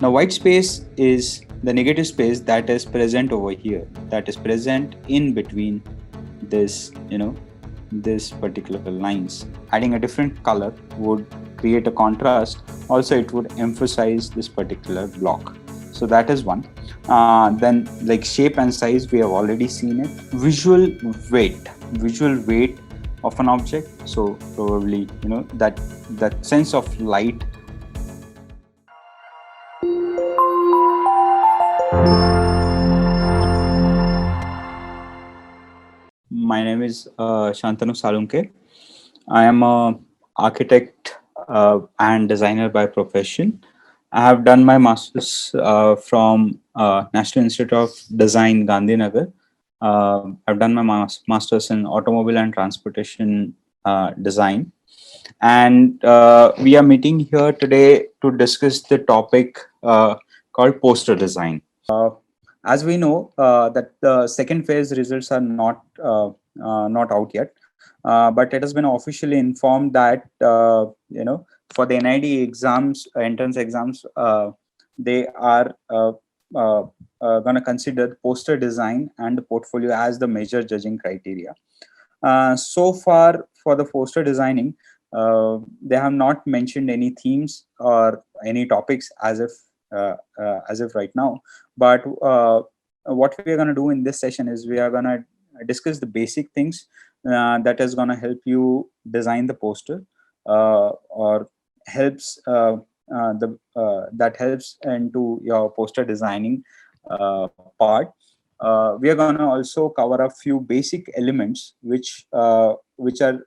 Now, white space is the negative space that is present over here, that is present in between this, this particular lines. Adding a different color would create a contrast. Also, it would emphasize this particular block. So that is one. Then, like shape and size, we have already seen it. Visual weight of an object. So probably that sense of light. My name is Shantanu Salunke. I am a architect and designer by profession. I have done my master's from National Institute of Design, Gandhinagar. I've done my master's in automobile and transportation design. And we are meeting here today to discuss the topic called poster design. As we know that the second phase results are not out yet, but it has been officially informed that for the NID exams, entrance exams, they are going to consider the poster design and the portfolio as the major judging criteria. So far, for the poster designing, they have not mentioned any themes or any topics as if right now. But what we are going to do in this session is we are going to discuss the basic things that is going to help you design the poster or helps that helps into your poster designing part. We are going to also cover a few basic elements which are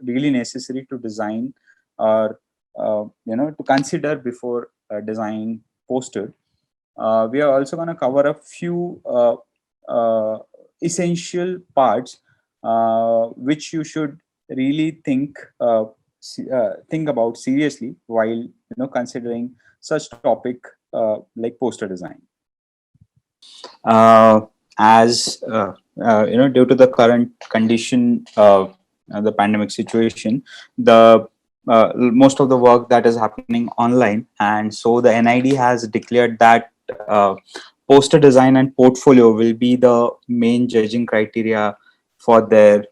really necessary to design or to consider before designing poster. We are also going to cover a few essential parts which you should really think about seriously while considering such topic like poster design. As due to the current condition of the pandemic situation, the most of the work that is happening online, and so the NID has declared that poster design and portfolio will be the main judging criteria for their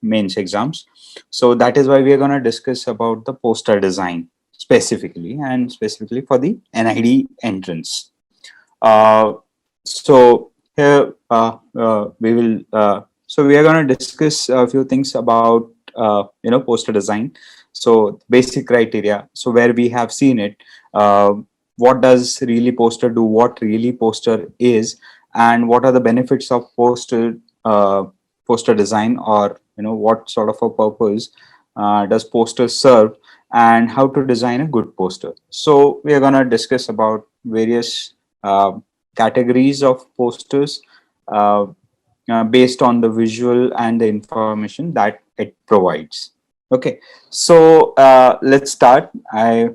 mains exams. So that is why we are going to discuss about the poster design specifically, and specifically for the NID entrance. So here we will. So we are going to discuss a few things about poster design. So basic criteria. So where we have seen it, what does really poster do? What really poster is, and what are the benefits of poster design, or what sort of a purpose does poster serve, and how to design a good poster. So we are going to discuss about various categories of posters based on the visual and the information that it provides. Okay, so let's start. I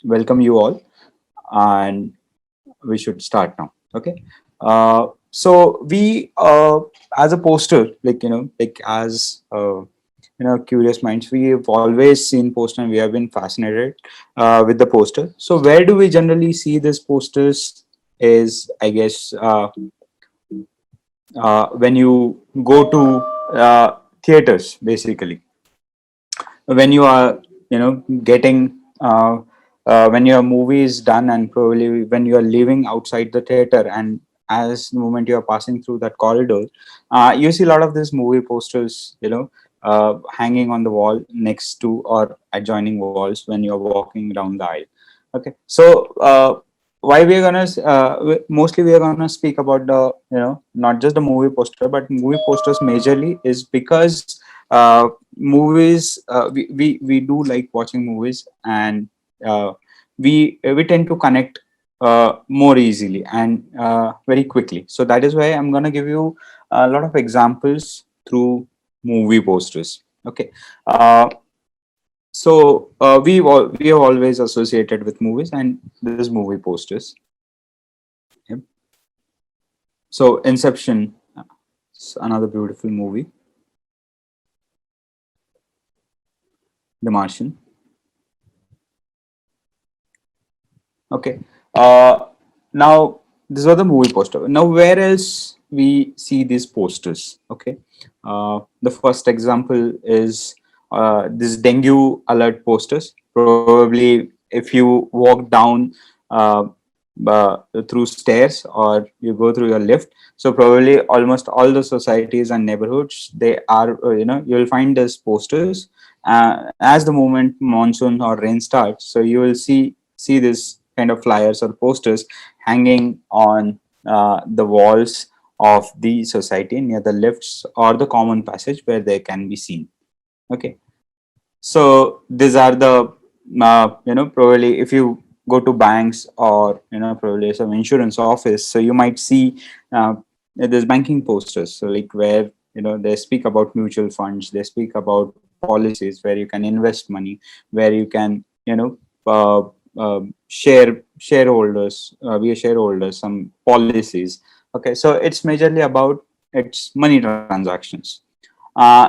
welcome you all, and we should start now. Okay, so we as a poster, like as curious minds, we have always seen poster and we have been fascinated with the poster. So where do we generally see these posters is, I guess, when you go to theaters, basically when you are getting when your movie is done, and probably when you are leaving outside the theater, and as the moment you are passing through that corridor, you see a lot of these movie posters hanging on the wall next to or adjoining walls when you're walking down the aisle. Okay, so why we are gonna mostly we are gonna speak about the not just the movie poster but movie posters majorly, is because movies we do like watching movies, and we tend to connect more easily and very quickly. So that is why I'm going to give you a lot of examples through movie posters. Okay, so we have always associated with movies and this movie posters. Yep. So Inception, another beautiful movie. The Martian. Okay. Uh, Now, this was the movie poster. Now, where else we see these posters? Okay, the first example is this dengue alert posters. Probably, if you walk down uh, through stairs or you go through your lift, so probably almost all the societies and neighborhoods, they are you'll find these posters as the moment monsoon or rain starts. So you will see this kind of flyers or posters hanging on the walls of the society near the lifts or the common passage where they can be seen. Okay, so these are the probably if you go to banks or probably some insurance office, so you might see there's banking posters, so like where they speak about mutual funds, they speak about policies where you can invest money, where you can uh, be a shareholder, some policies. Okay, so it's majorly about its money transactions.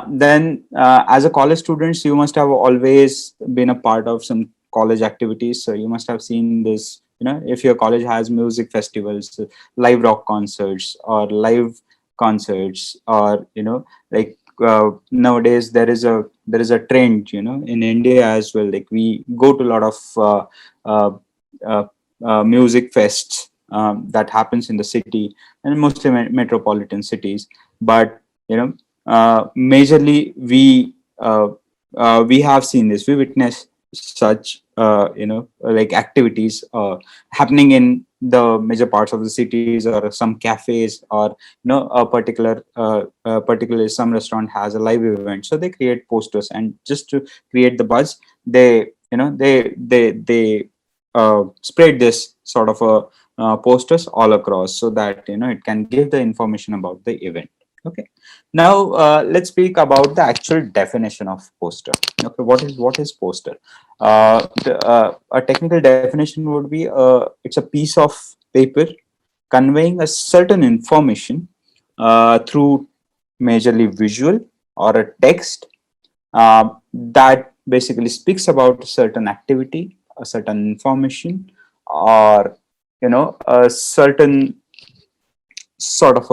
Then, as a college students, you must have always been a part of some college activities. So you must have seen this. If your college has music festivals, live rock concerts, or live concerts, or like nowadays there is a trend, in India as well. Like we go to a lot of uh, uh, music fests that happens in the city and mostly metropolitan cities, but majorly we have seen this, we witness such like activities happening in the major parts of the cities or some cafes, or particularly some restaurant has a live event, so they create posters, and just to create the buzz, they spread this sort of a posters all across, so that it can give the information about the event. Okay, now let's speak about the actual definition of poster. Okay, what is poster? A technical definition would be it's a piece of paper conveying a certain information through majorly visual or a text that basically speaks about a certain activity, a certain information, or a certain sort of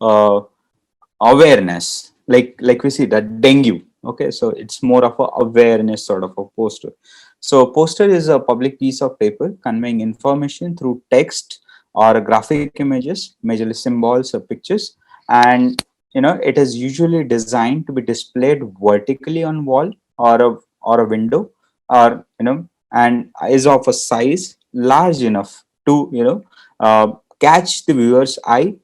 a awareness, like we see that dengue. Okay, so it's more of a awareness sort of a poster. So poster is a public piece of paper conveying information through text or graphic images, majorly symbols or pictures, and it is usually designed to be displayed vertically on wall or a window, or and is of a size large enough to catch the viewer's eye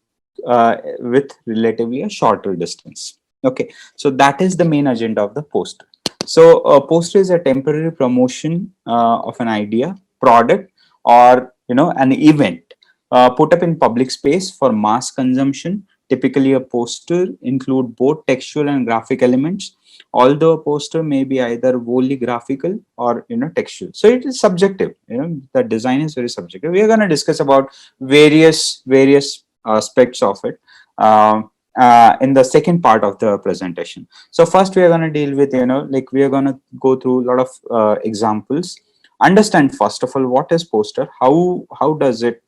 with relatively a shorter distance. Okay, so that is the main agenda of the poster. So a poster is a temporary promotion of an idea, product, or an event put up in public space for mass consumption. Typically, a poster include both textual and graphic elements. Although a poster may be either wholly graphical or textual, so it is subjective. The design is very subjective. We are going to discuss about various aspects of it in the second part of the presentation. So first we are going to deal with like we are going to go through a lot of examples, understand first of all what is poster, how does it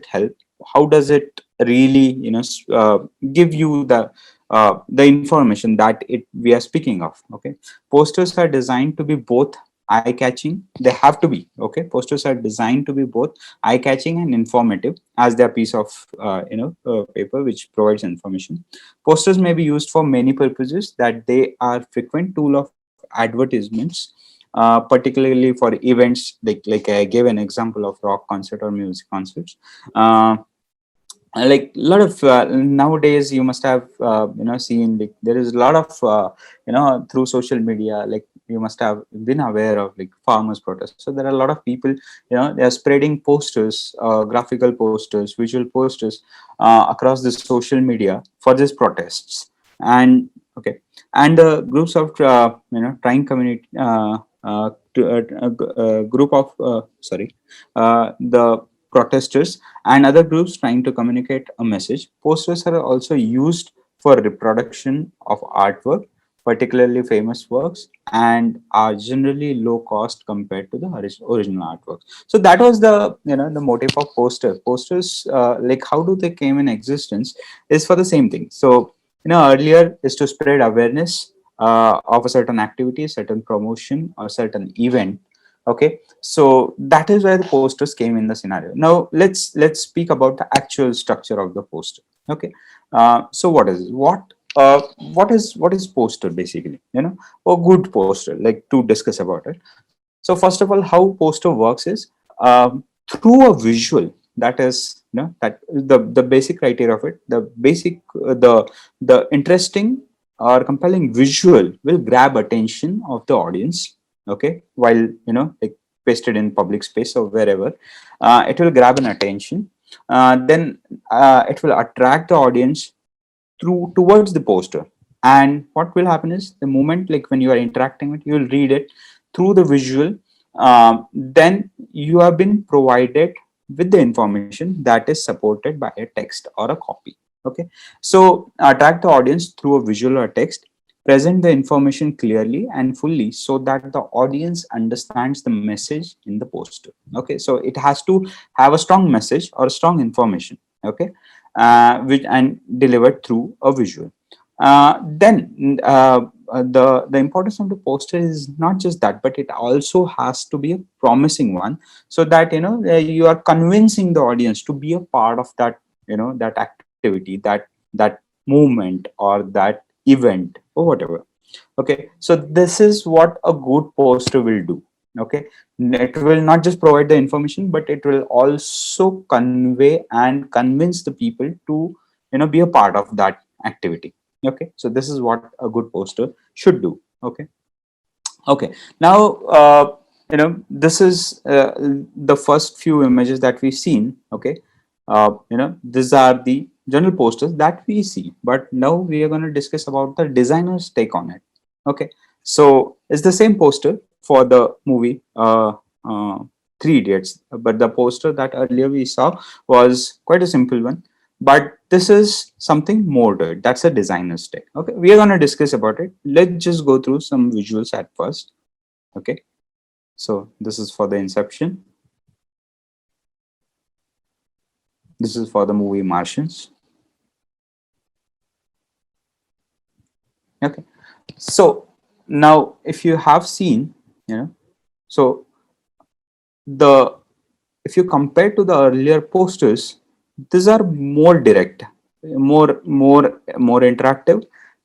help, how does it really give you the information that it we are speaking of. Okay, posters are designed to be both eye catching, they have to be. Okay, posters are designed to be both eye catching and informative, as their piece of paper which provides information. Posters may be used for many purposes, that they are frequent tool of advertisements, particularly for events, like I gave an example of rock concert or music concerts. Like a lot of nowadays you must have seen, like there is a lot of through social media, like you must have been aware of like farmers protests. So there are a lot of people, they are spreading posters, graphical posters, visual posters across the social media for these protests. And okay, and groups of trying community group of the protesters and other groups trying to communicate a message. Posters are also used for reproduction of artwork, particularly famous works, and are generally low cost compared to the original artworks. So that was the, the motive of posters. Like, how do they came in existence is for the same thing. So, earlier is to spread awareness of a certain activity, certain promotion, or certain event. Okay, so that is where the posters came in the scenario. Now let's speak about the actual structure of the poster. Okay, so what is poster basically? A good poster, like, to discuss about it. So first of all, how poster works is, through a visual, that is, that the basic criteria of it, the basic the interesting or compelling visual will grab attention of the audience. Okay, while, like, pasted in public space or wherever, it will grab an attention. Then it will attract the audience through towards the poster. And what will happen is, the moment, like, when you are interacting with, you will read it through the visual. Then you have been provided with the information that is supported by a text or a copy. Okay, so attract the audience through a visual or text, present the information clearly and fully so that the audience understands the message in the poster. Okay, so it has to have a strong message or strong information. Okay, which and delivered through a visual. The importance of the poster is not just that, but it also has to be a promising one, so that, you are convincing the audience to be a part of that, that activity, that movement, or that event, or whatever. Okay, so this is what a good poster will do. Okay, it will not just provide the information, but it will also convey and convince the people to, be a part of that activity. Okay, so this is what a good poster should do. Okay. Okay, now, this is the first few images that we've seen. Okay, these are the general posters that we see, but now we are going to discuss about the designer's take on it. Okay, so it's the same poster for the movie Three Idiots, but the poster that earlier we saw was quite a simple one. But this is something more to it. That's a designer's take. Okay, we are going to discuss about it. Let's just go through some visuals at first. Okay, so this is for the Inception. This is for the movie Martians. Okay, so now, if you have seen, so the if you compare to the earlier posters, these are more direct, more interactive,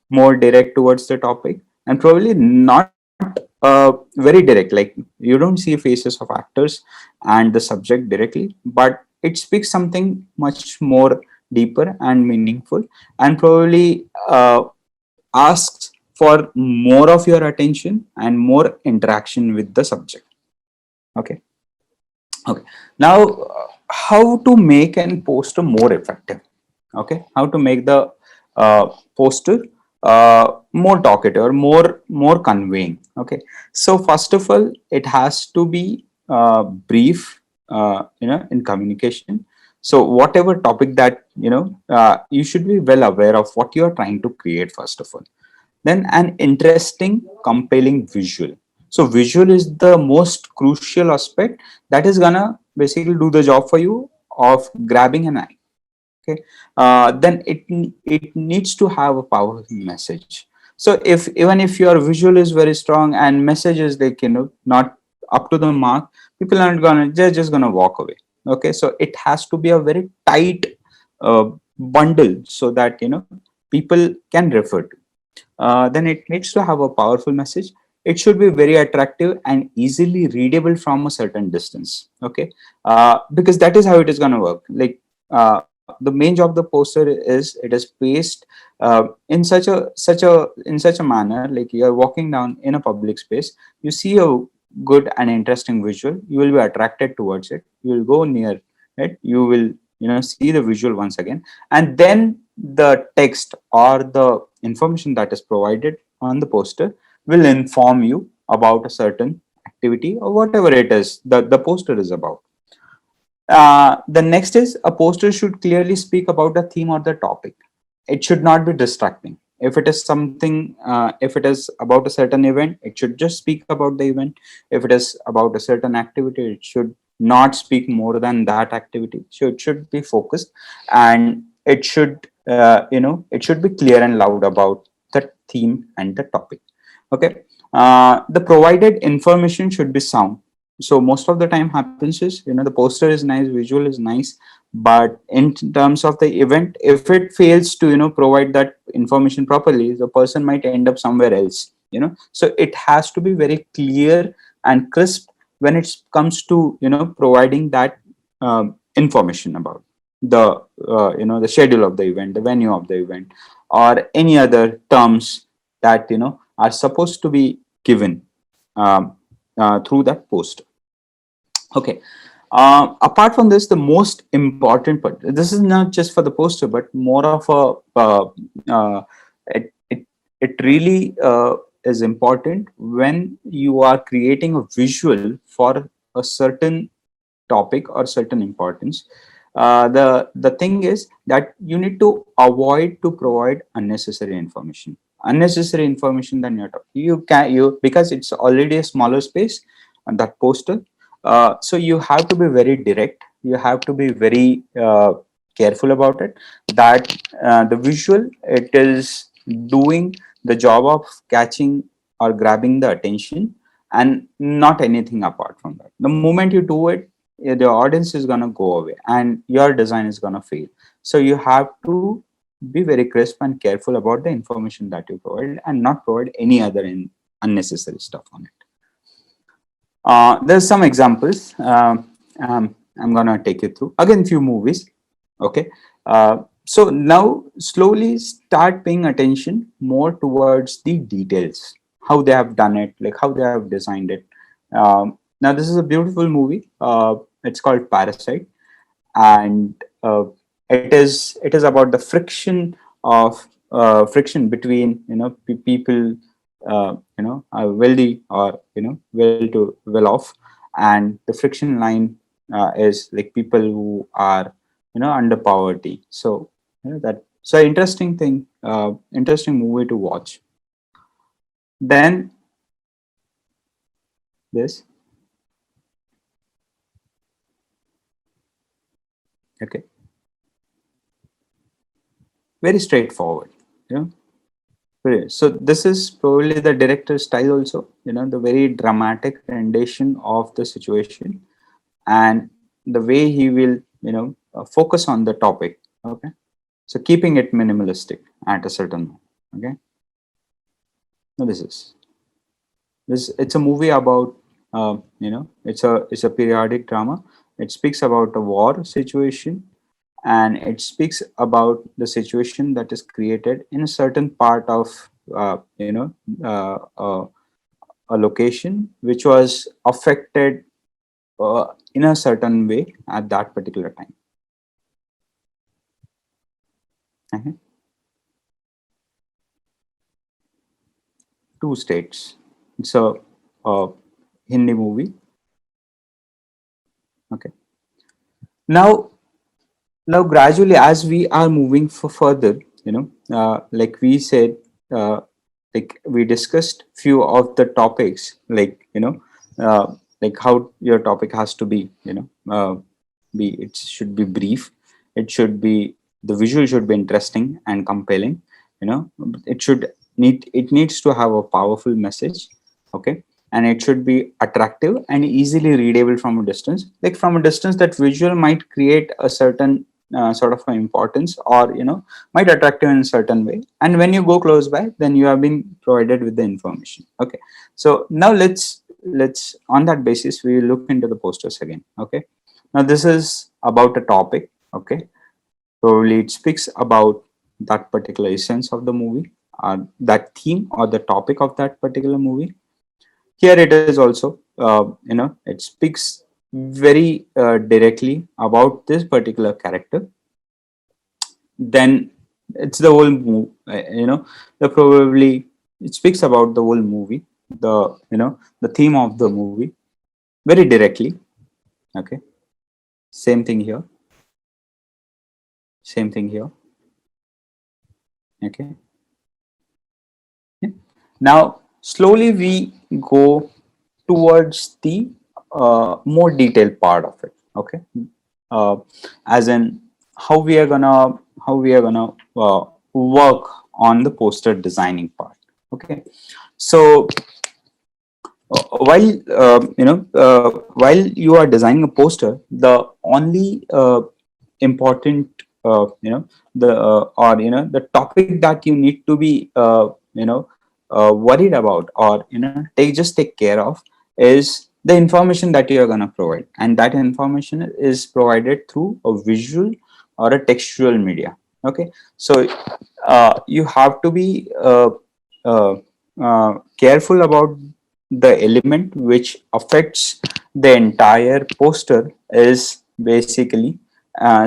more direct towards the topic, and probably not very direct. Like, you don't see faces of actors and the subject directly, but it speaks something much more deeper and meaningful, and probably asks for more of your attention and more interaction with the subject. Okay. Okay, now, how to make an poster more effective? Okay, how to make the poster more talkative, or more conveying? Okay, so first of all, it has to be brief, in communication. So whatever topic that, you should be well aware of what you are trying to create first of all. Then an interesting, compelling visual. So visual is the most crucial aspect that is gonna basically do the job for you of grabbing an eye. Okay, then it needs to have a powerful message. So if even if your visual is very strong and message is, like, not up to the mark, people aren't gonna, they're just gonna walk away. Okay, so it has to be a very tight bundle, so that, people can refer to. Then it needs to have a powerful message. It should be very attractive and easily readable from a certain distance. Okay, because that is how it is going to work. Like, the main job of the poster is, it is placed in such a manner, like, you are walking down in a public space, you see a good and interesting visual, you will be attracted towards it, you will go near it, you will, see the visual once again, and then the text or the information that is provided on the poster will inform you about a certain activity or whatever it is that the poster is about. The next is, a poster should clearly speak about the theme or the topic. It should not be distracting. If it is something, if it is about a certain event, it should just speak about the event. If it is about a certain activity, it should not speak more than that activity. So it should be focused, and it should, it should be clear and loud about the theme and the topic. Okay. The provided information should be sound. So most of the time happens is, the poster is nice, visual is nice, but in terms of the event, if it fails to, provide that information properly, the person might end up somewhere else. So it has to be very clear and crisp when it comes to, providing that information about the, the schedule of the event, the venue of the event, or any other terms that, are supposed to be given through that poster. Okay. Apart from this, the most important part, this is not just for the poster, but more of a, it, it, it really is important when you are creating a visual for a certain topic or certain importance. The thing is that you need to avoid to provide unnecessary information than you because it's already a smaller space on that poster. So you have to be very direct, you have to be very careful about it, that the visual, it is doing the job of catching or grabbing the attention, and not anything apart from that. The moment you do it, the audience is going to go away and your design is going to fail. So you have to be very crisp and careful about the information that you provide, and not provide any other unnecessary stuff on it. There's some examples. I'm going to take you through again few movies. Okay. So now slowly start paying attention more towards the details, how they have done it, like how they have designed it. Now this is a beautiful movie. It's called Parasite, and it is about the friction between, people, are wealthy or, well off, and the friction line is like people who are, under poverty. So, that, so interesting thing, interesting movie to watch. Then this. Okay. Very straightforward. You know Brilliant. So this is probably the director's style also, the very dramatic rendition of the situation, and the way he will, focus on the topic. Okay. So keeping it minimalistic at a certain moment. Okay. Now it's a movie about, it's a periodic drama. It speaks about a war situation, and it speaks about the situation that is created in a certain part of, uh, uh, a location which was affected in a certain way at that particular time. Okay. Two states. It's a Hindi movie. Okay. Now, gradually, as we are moving further, like we said, uh, like we discussed few of the topics, like, like how your topic has to be, be, it should be brief, it should be, the visual should be interesting and compelling, you know it needs to have a powerful message. Okay. And it should be attractive and easily readable from a distance. Like from a distance, that visual might create a certain sort of importance, or, might attract you in a certain way, and when you go close by, then you have been provided with the information. Okay. So now let's on that basis we will look into the posters again. Okay. Now this is about a topic. Okay. Probably it speaks about that particular essence of the movie, that theme or the topic of that particular movie. Here it is also, it speaks very directly about this particular character. Then it's the whole movie, the probably it speaks about the whole movie, the theme of the movie very directly. Okay. Same thing here. Same thing here. Okay. Now, slowly we go towards the more detailed part of it. Okay, uh, as in how we are gonna work on the poster designing part. Okay, so while while you are designing a poster, the only important the topic that you need to be worried about, or take care of, is the information that you are going to provide, and that information is provided through a visual or a textual media. Okay, so you have to be uh, careful about the element which affects the entire poster is basically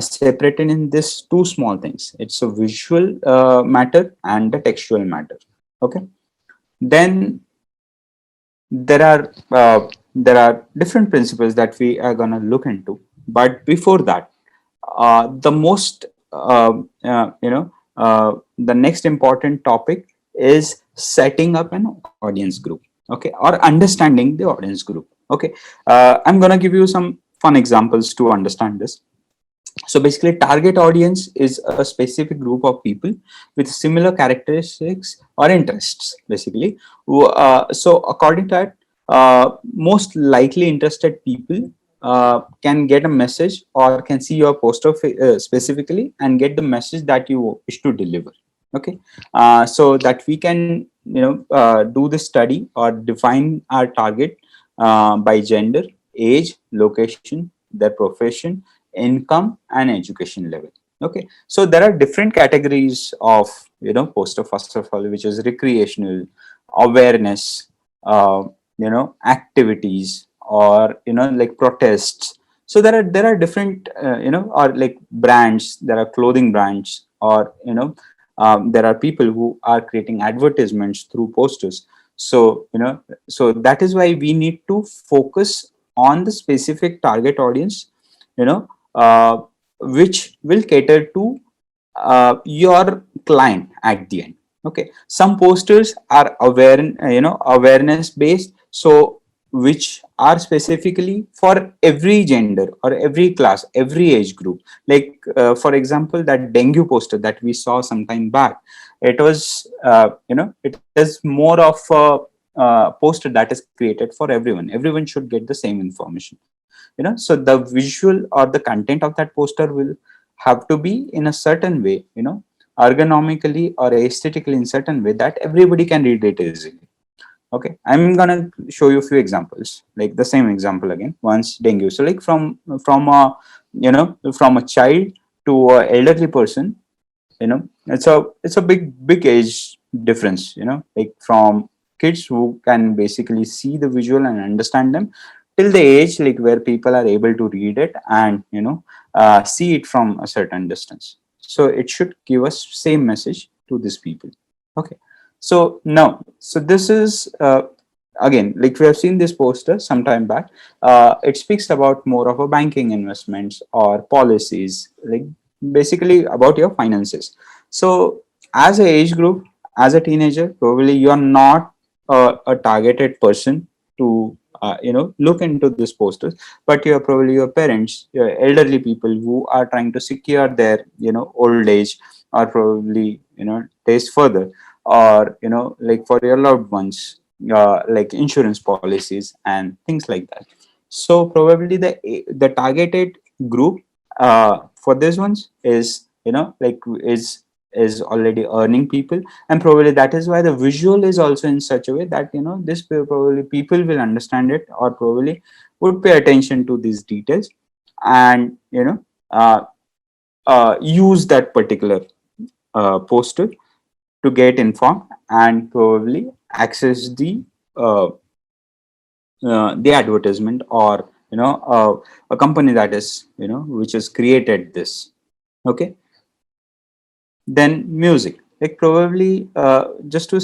separated in this two small things. It's a visual matter and the textual matter. Okay, then there are different principles that we are going to look into, but before that, the most the next important topic is setting up an audience group. Okay, or understanding the audience group. Okay, I'm going to give you some fun examples to understand this. So basically, target audience is a specific group of people with similar characteristics or interests. Basically, so according to that, most likely interested people can get a message or can see your poster specifically and get the message that you wish to deliver. Okay, so that we can do the study or define our target by gender, age, location, their profession, income, and education level. Okay, so there are different categories of poster. First of all, which is recreational, awareness, uh, activities, or like protests. So there are different or like brands. There are clothing brands, or there are people who are creating advertisements through posters. So so that is why we need to focus on the specific target audience, you know which will cater to your client at the end. Okay, some posters are awareness based, so which are specifically for every gender or every class, every age group. Like for example, that dengue poster that we saw some time back, it was it is more of a poster that is created for everyone. Everyone should get the same information. So the visual or the content of that poster will have to be in a certain way, ergonomically or aesthetically in certain way that everybody can read it easily. Okay, I'm gonna show you a few examples, like the same example again. Once dengue, so like from a from a child to a elderly person, it's a big age difference, like from kids who can basically see the visual and understand them, till the age like where people are able to read it and see it from a certain distance. So it should give us same message to these people. Okay, so now, so this is again, like we have seen this poster some time back. It speaks about more of a banking investments or policies, like basically about your finances. So as a age group, as a teenager, probably you are not a targeted person to look into these posters, but you are probably your parents, your elderly people who are trying to secure their old age, or probably taste further, or like for your loved ones, like insurance policies and things like that. So probably the targeted group for these ones is like is already earning people, and probably that is why the visual is also in such a way that this probably people will understand it, or probably would pay attention to these details, and uh, use that particular poster to get informed and probably access the advertisement, or a company that is which has created this. Okay, then music, like probably just to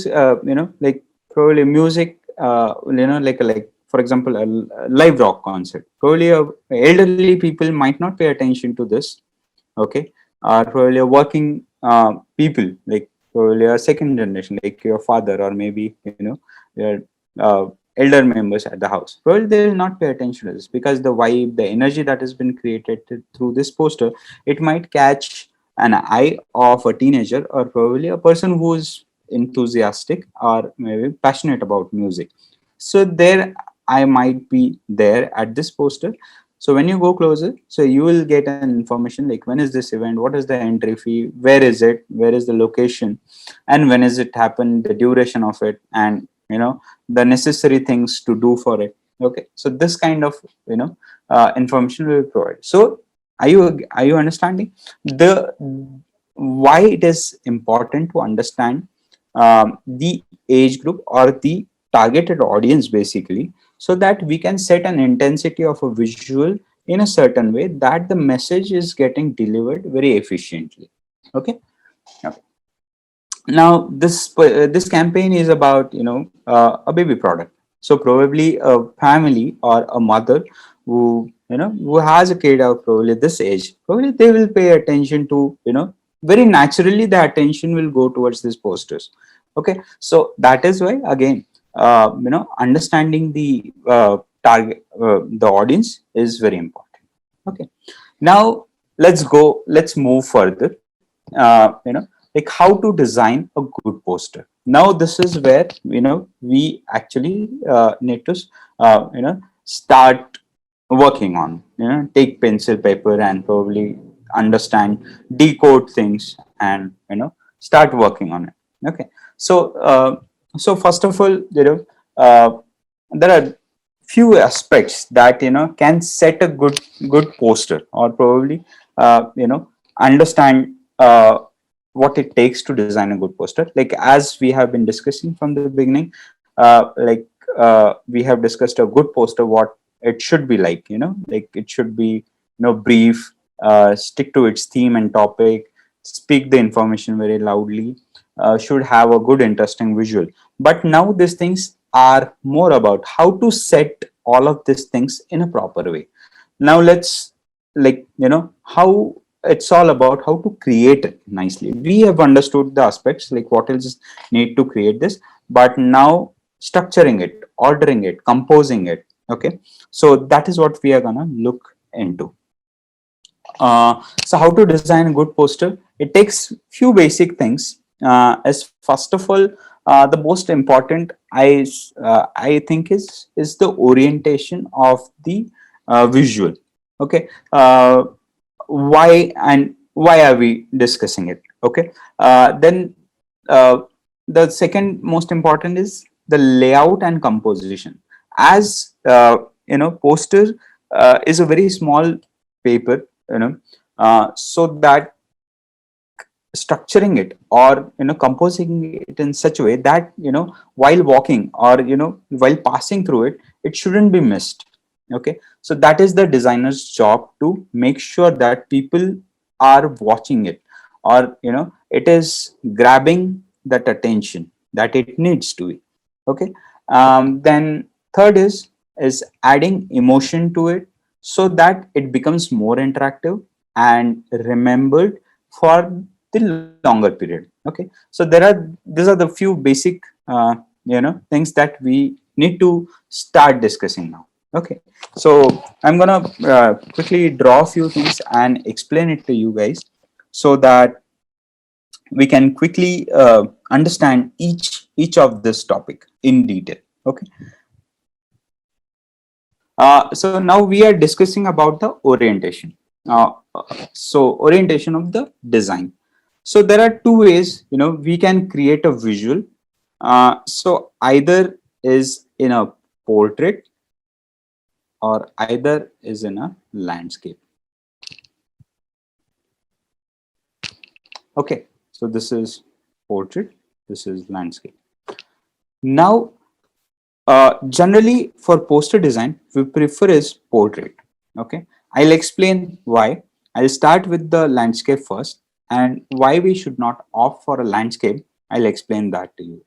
like probably music, like for example a live rock concert, probably elderly people might not pay attention to this. Okay, or probably working people, like probably a second generation, like your father, or maybe your elder members at the house, probably they will not pay attention to this, because the vibe, the energy that has been created through this poster, it might catch an eye of a teenager, or probably a person who is enthusiastic or maybe passionate about music. So there I might be there at this poster. So when you go closer, so you will get an information like, when is this event, what is the entry fee, where is it, where is the location, and when is it happen, the duration of it, and the necessary things to do for it. Okay, so this kind of information will be provided. So are you understanding the why it is important to understand the age group or the targeted audience, basically, so that we can set an intensity of a visual in a certain way that the message is getting delivered very efficiently. Okay. Okay. Now this campaign is about a baby product. So probably a family or a mother who has a kid of probably this age, probably they will pay attention to, very naturally the attention will go towards these posters. Okay, so that is why, again, understanding the target, the audience is very important. Okay, now let's move further. Like how to design a good poster. Now this is where we actually need to start working on, take pencil paper and probably understand, decode things, and start working on it. Okay, so so first of all, uh, there are few aspects that can set a good poster, or probably understand what it takes to design a good poster. Like as we have been discussing from the beginning, we have discussed a good poster, what it should be like, like it should be brief, stick to its theme and topic, speak the information very loudly, should have a good interesting visual. But now these things are more about how to set all of these things in a proper way. Now let's, like, how it's all about how to create it nicely. We have understood the aspects, like what else need to create this, but now structuring it, ordering it, composing it. Okay, so that is what we are gonna look into. So how to design a good poster? It takes few basic things. As first of all, the most important, I think, is the orientation of the visual. Okay, why are we discussing it? Okay, then uh, the second most important is the layout and composition. As poster is a very small paper, so that structuring it, or composing it in such a way that while walking, or while passing through it, it shouldn't be missed. Okay, so that is the designer's job, to make sure that people are watching it, or it is grabbing that attention that it needs to be. Okay, then third is adding emotion to it, so that it becomes more interactive and remembered for the longer period. Okay, so these are the few basic things that we need to start discussing now. Okay, so I'm gonna quickly draw a few things and explain it to you guys, so that we can quickly understand each of this topic in detail. Okay, so now we are discussing about the orientation. So orientation of the design. So there are two ways we can create a visual. So either is in a portrait, or either is in a landscape. Okay, so this is portrait, this is landscape. Now generally for poster design, we prefer is portrait. Okay, I'll explain why. I'll start with the landscape first, and why we should not opt for a landscape, I'll explain that to you.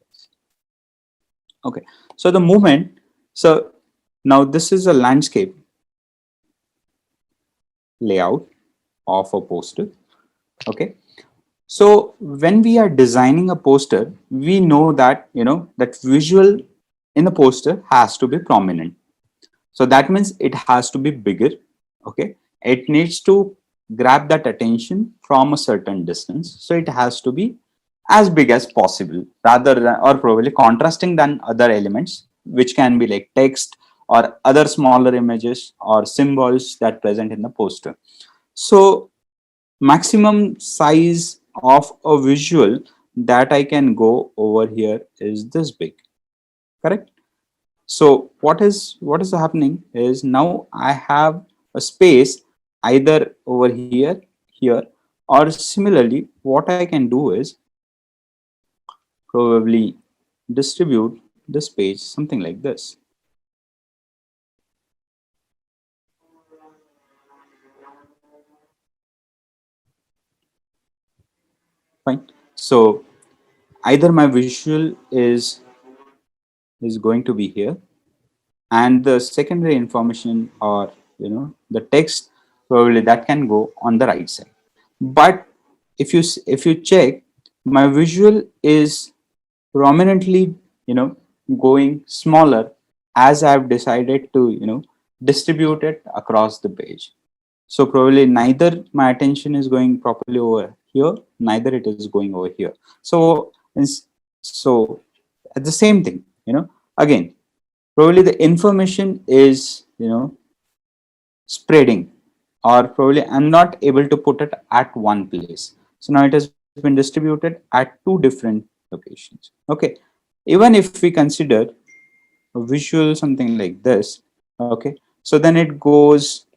Okay, so the movement, so now this is a landscape layout of a poster. Okay, So when we are designing a poster, we know that, that visual in the poster has to be prominent. So that means it has to be bigger. Okay. It needs to grab that attention from a certain distance. So it has to be as big as possible, rather than, or probably contrasting than other elements, which can be like text or other smaller images or symbols that present in the poster. So maximum size of a visual that I can go over here is this big, correct? So what is happening is now I have a space either over here, here, or similarly, what I can do is probably distribute this page something like this. Fine. So either my visual is going to be here, and the secondary information, or the text, probably that can go on the right side. But if you check, my visual is prominently going smaller, as I've decided to distribute it across the page. So probably neither my attention is going properly over here, neither it is going over here. So so at the same thing, again, probably the information is spreading, or probably I'm not able to put it at one place. So now it has been distributed at two different locations. Okay. Even if we consider a visual something like this, okay, so then it goes,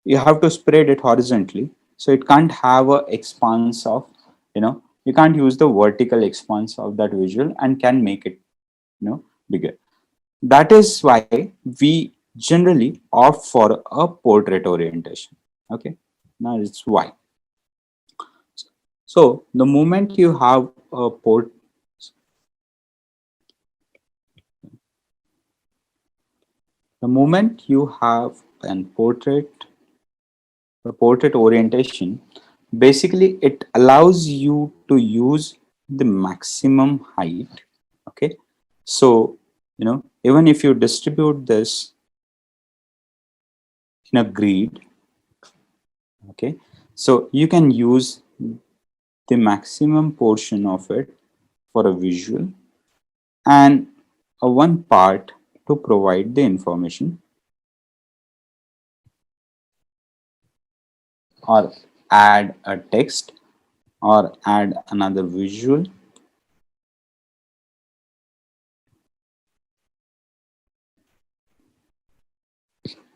you have to spread it horizontally. So it can't have a expanse of, you can't use the vertical expanse of that visual and can make it, bigger. That is why we generally opt for a portrait orientation. Okay. Now it's why. So the moment you have a the moment you have an portrait orientation, basically it allows you to use the maximum height. Okay. So even if you distribute this in a grid, okay, so you can use the maximum portion of it for a visual, and a one part to provide the information, or add a text, or add another visual.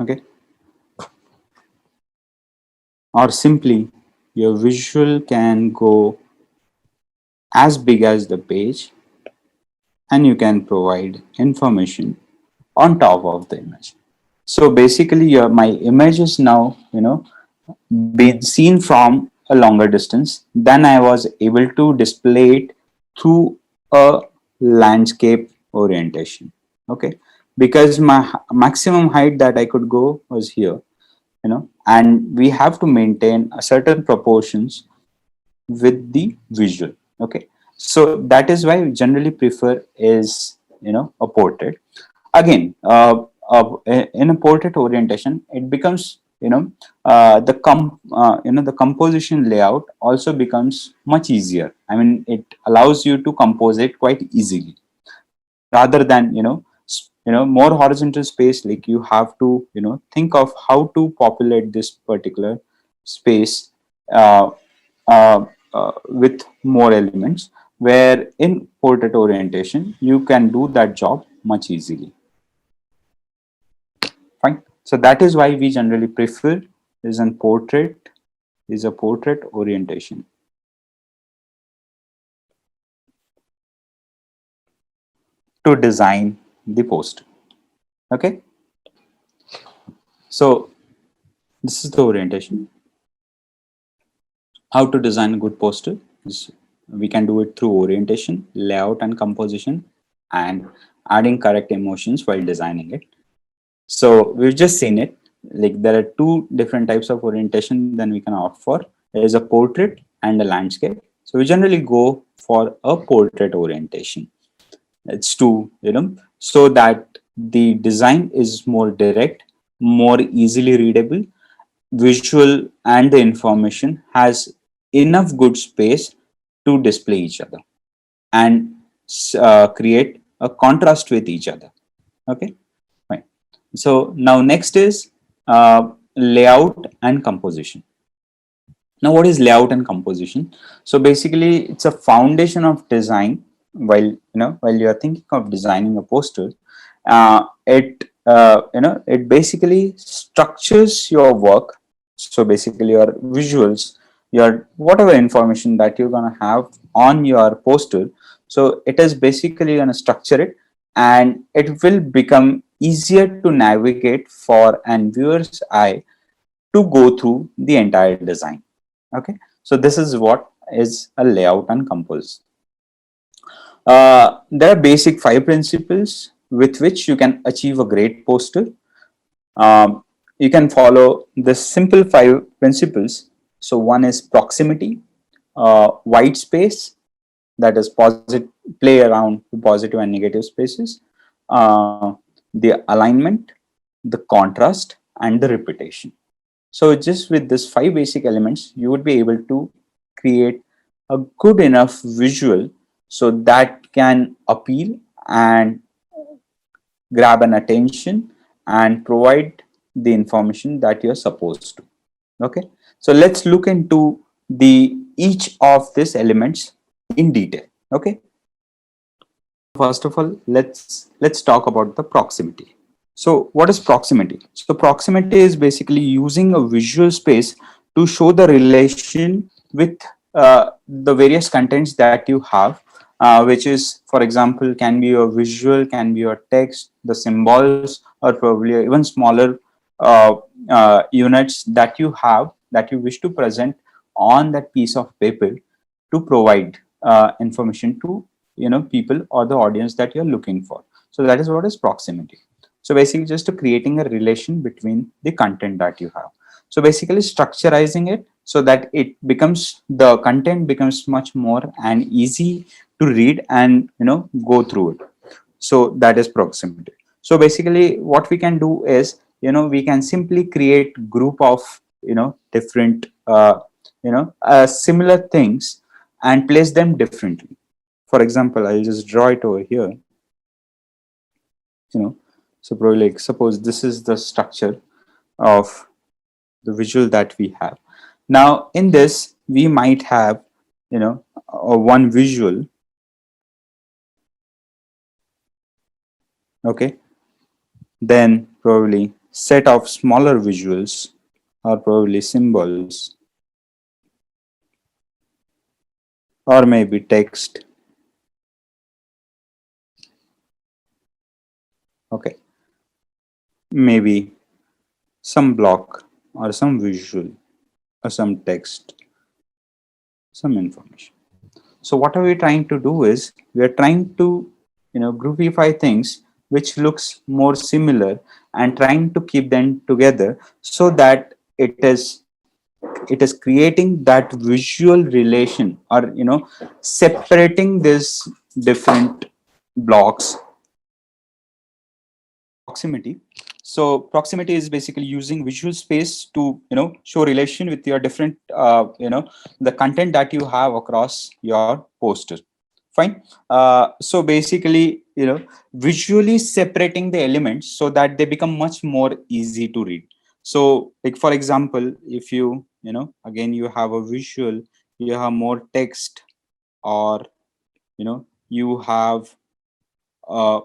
Okay. Or simply your visual can go as big as the page, and you can provide information on top of the image. So basically my image is now being seen from a longer distance. Then I was able to display it through a landscape orientation. Okay. Because my maximum height that I could go was here, and we have to maintain a certain proportions with the visual. Okay. So that is why we generally prefer is a portrait. Again, in a portrait orientation, it becomes the composition layout also becomes much easier. I mean, it allows you to compose it quite easily, rather than more horizontal space. Like you have to think of how to populate this particular space uh, with more elements, where in portrait orientation you can do that job much easily. Fine. So that is why we generally prefer is a portrait orientation to design the poster. Okay. So this is the orientation. How to design a good poster is, we can do it through orientation, layout, and composition, and adding correct emotions while designing it. So we've just seen it. Like there are two different types of orientation then we can opt for. There is a portrait and a landscape. So we generally go for a portrait orientation. It's to, so that the design is more direct, more easily readable, visual, and the information has enough good space to display each other and create a contrast with each other. Okay, fine. So now next is layout and composition. Now, what is layout and composition? So basically, it's a foundation of design. While you are thinking of designing a poster, it basically structures your work. So basically, your visuals, your whatever information that you're gonna have on your poster. So it is basically gonna structure it, and it will become easier to navigate for an viewer's eye to go through the entire design. Okay, so this is what is a layout and compose. There are basic 5 principles with which you can achieve a great poster. You can follow the simple 5 principles. So one is proximity, white space, that is positive, play around positive and negative spaces, uh, the alignment, the contrast, and the repetition. So just with this 5 basic elements, you would be able to create a good enough visual so that can appeal and grab an attention and provide the information that you're supposed to. Okay, so let's look into the each of these elements in detail. Okay, first of all, let's talk about the proximity. So what is proximity? So proximity is basically using a visual space to show the relation with the various contents that you have, which is, for example, can be your visual, can be your text, the symbols, or probably even smaller units that you have that you wish to present on that piece of paper to provide information to people or the audience that you're looking for. So that is what is proximity. So basically just to creating a relation between the content that you have. So basically structurizing it so that it becomes, the content becomes much more and easy to read and go through it. So that is proximity. So basically what we can do is, we can simply create group of different similar things and place them differently. For example, I'll just draw it over here. you know so probably, like, suppose this is the structure of the visual that we have. Now in this we might have one visual. Okay, then probably set of smaller visuals, or probably symbols, or maybe text. Okay, maybe some block or some visual or some text, some information. So what are we trying to do is, we are trying to groupify things which looks more similar and trying to keep them together so that it is creating that visual relation, or separating these different blocks. Proximity. So proximity is basically using visual space to show relation with your different the content that you have across your poster. Fine. So basically visually separating the elements so that they become much more easy to read. So like, for example, if again you have a visual, you have more text, or you have uh,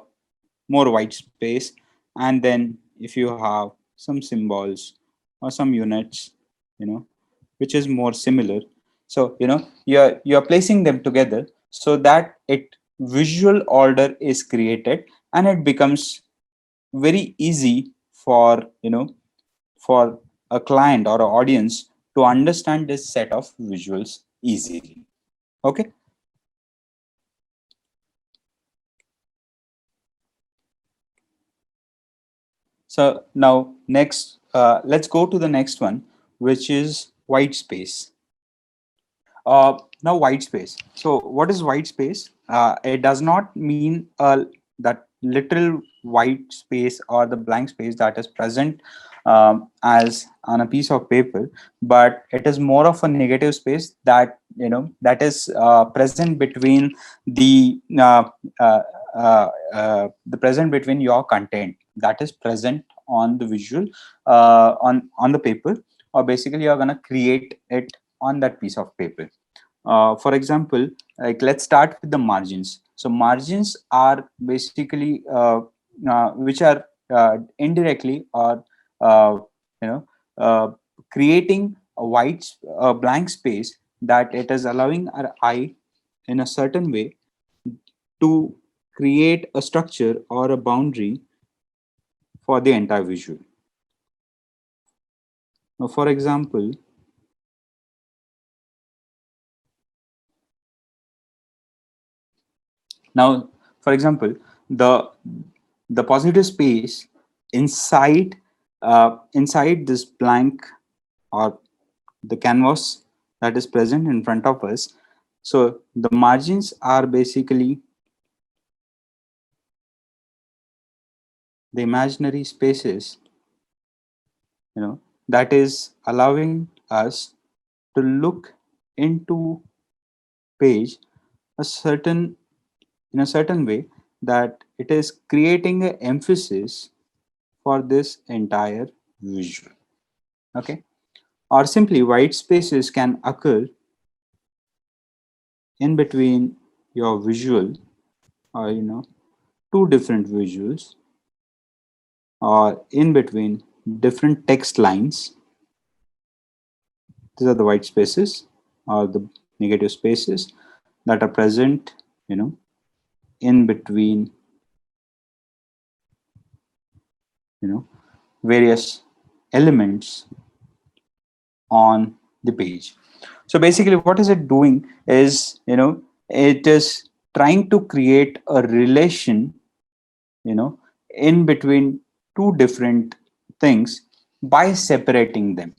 more white space, and then if you have some symbols or some units you know which is more similar. So you're placing them together so that it visual order is created, and it becomes very easy for for a client or an audience to understand this set of visuals easily. Okay, so now next, let's go to the next one, which is white space. Now white space. So what is white space? It does not mean that literal white space or the blank space that is present as on a piece of paper, but it is more of a negative space that that is present between uh, the present between your content that is present on the visual on the paper, or basically you're going to create it on that piece of paper. For example, like let's start with the margins. So margins are basically which are indirectly or uh, you know creating a blank space that it is allowing our eye in a certain way to create a structure or a boundary for the entire visual. Now, for example, now for example, the the positive space inside this blank or the canvas that is present in front of us. So the margins are basically the imaginary spaces, that is allowing us to look into page a certain in a certain way, that it is creating an emphasis for this entire visual. Okay. Or simply white spaces can occur in between your visual, or two different visuals, or in between different text lines. These are the white spaces or the negative spaces that are present in between various elements on the page. So basically what is it doing is it is trying to create a relation in between two different things by separating them.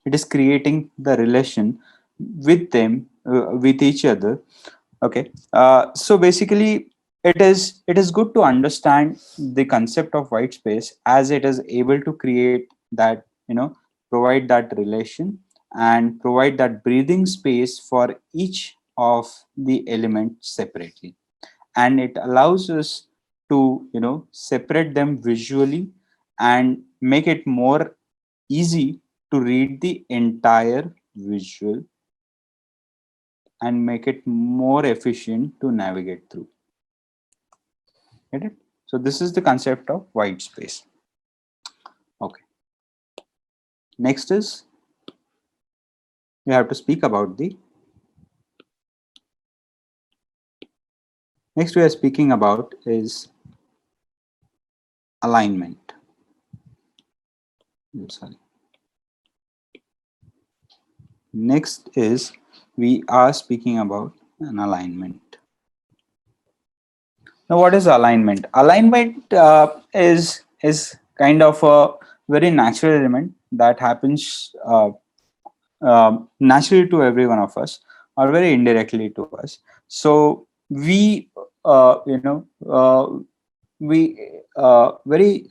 It is creating the relation with them, with each other. Okay. So basically it is good to understand the concept of white space, as it is able to create that provide that relation and provide that breathing space for each of the elements separately, and it allows us to separate them visually and make it more easy to read the entire visual and make it more efficient to navigate through. Get it? So this is the concept of white space. Okay. Next is we have to speak about the next we are speaking about is alignment. Sorry. Next is we are speaking about an alignment. Now, what is alignment? Alignment is kind of a very natural element that happens naturally to every one of us, or very indirectly to us. So we we very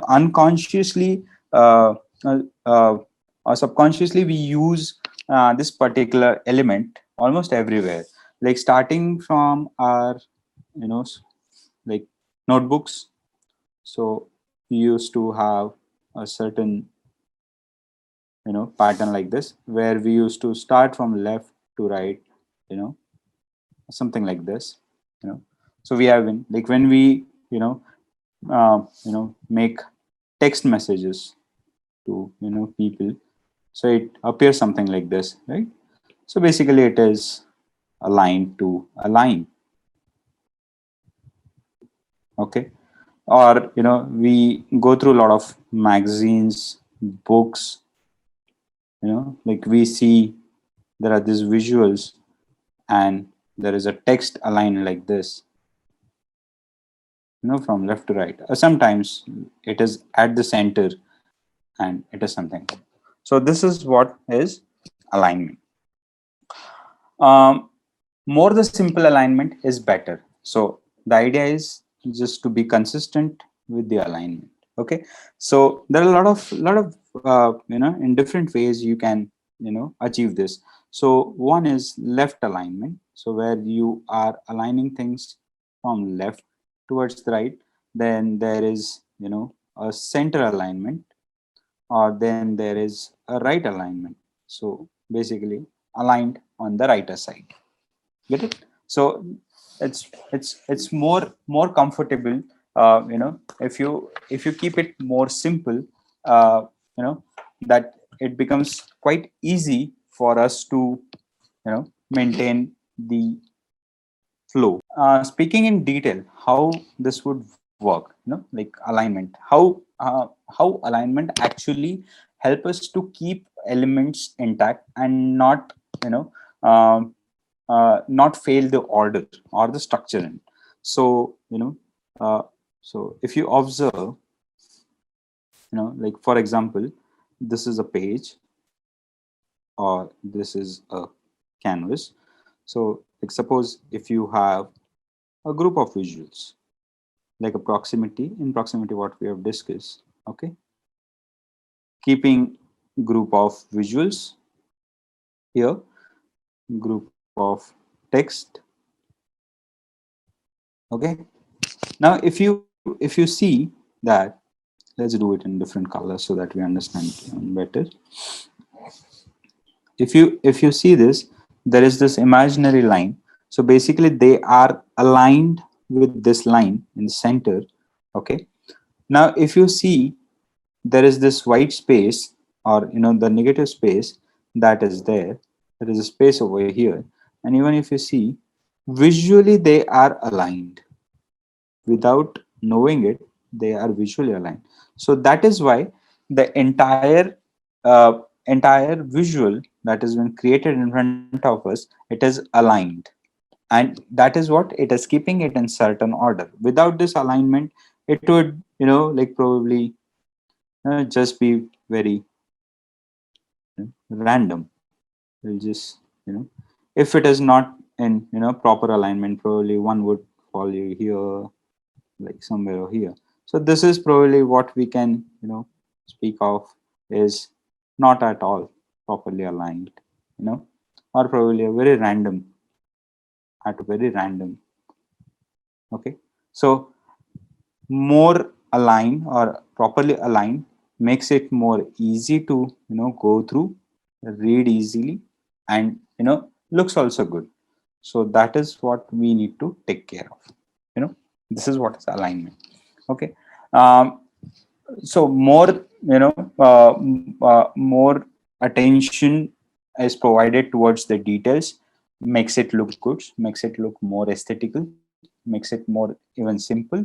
unconsciously uh, uh, or subconsciously we use this particular element almost everywhere, like starting from our like notebooks. So we used to have a certain pattern like this, where we used to start from left to right, you know something like this. So we have been like when we make text messages to people, so it appears something like this, right? So basically it is a line to a line. Okay. Or we go through a lot of magazines, books, like we see there are these visuals and there is a text aligned like this, from left to right. Sometimes it is at the center and it is something. So this is what is alignment. Um, more the simple alignment is better. So the idea is just to be consistent with the alignment. Okay, so there are a lot of in different ways you can achieve this. So one is left alignment, so where you are aligning things from left towards the right. Then there is a center alignment, or then there is a right alignment, so basically aligned on the right side. Get it? So it's more comfortable, if you keep it more simple, uh, that it becomes quite easy for us to maintain the flow. Speaking in detail how this would work, like alignment, how alignment actually help us to keep elements intact and not you know um, not fail the order or the structure in. So uh, so if you observe, like for example, this is a page or this is a canvas. So like suppose if you have a group of visuals, like a proximity, in proximity what we have discussed. Okay, keeping group of visuals here, group of text. Okay, now if you see that, let's do it in different colors so that we understand better. If you see this, there is this imaginary line. So basically they are aligned with this line in the center. Okay, now if you see, there is this white space, or the negative space that is there. There is a space over here, and even if you see, visually they are aligned. Without knowing it, they are visually aligned. So that is why the entire visual that has been created in front of us, it is aligned. And that is what it is, keeping it in certain order. Without this alignment, it would like probably just be very random. Will just if it is not in proper alignment, probably one would fall here, like somewhere over here. So this is probably what we can speak of is not at all properly aligned, or probably a very random, at a very random. Okay, so more aligned or properly aligned makes it more easy to go through, read easily, and looks also good. So that is what we need to take care of. This is what is alignment. Okay, um, so more more attention is provided towards the details, makes it look good, makes it look more aesthetical, makes it more even simple.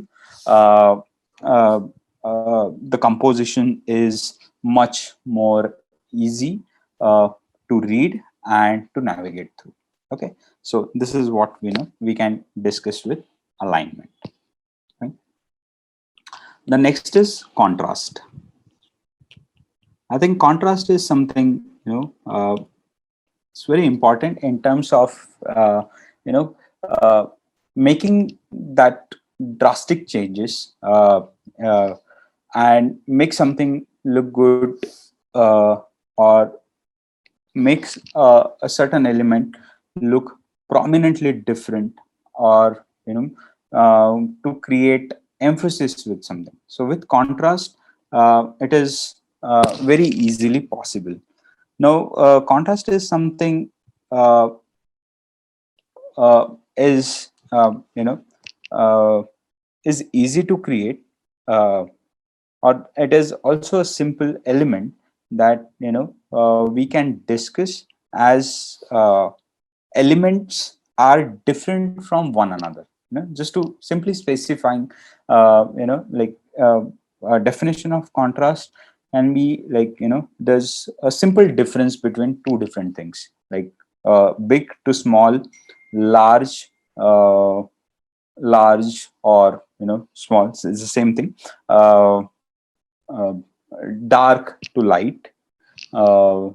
uh, uh, the composition is much more easy to read and to navigate through. Okay, so this is what we can discuss with alignment. Right? The next is contrast. I think contrast is something it's very important in terms of you know uh, making that drastic changes, and make something look good, or makes a certain element look prominently different, or to create emphasis with something. So with contrast, it is very easily possible. Now contrast is something uh, is uh, is easy to create, uh, or it is also a simple element that we can discuss as elements are different from one another. Just to simply specifying, like a definition of contrast can be like, there's a simple difference between two different things, like big to small, large, large, or small. So it's the same thing. uh, dark to light, uh,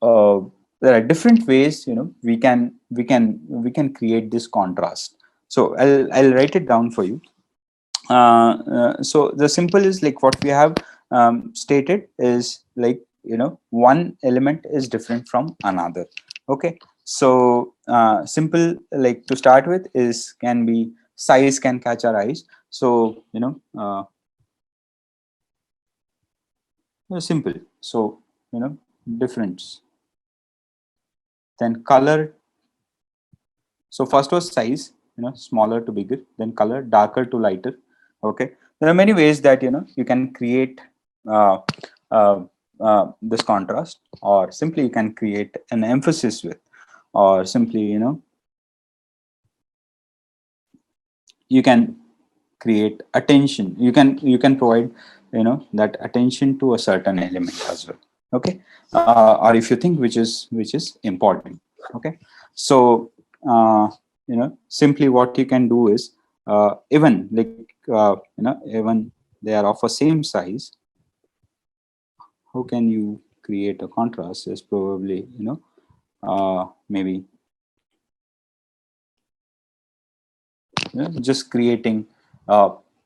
uh, there are different ways, we can create this contrast. So I'll write it down for you. So the simple is like what we have stated is like, one element is different from another. Okay, so simple, like to start with, is can be size can catch our eyes. So simple. So difference, then color. So first was size, smaller to bigger, then color, darker to lighter. Okay, there are many ways that you can create uh, uh, this contrast, or simply you can create an emphasis with, or simply you can create attention. You can provide that attention to a certain element as well. Okay, or if you think which is important. Okay, so simply what you can do is, even like even they are of a same size, how can you create a contrast is probably maybe just creating,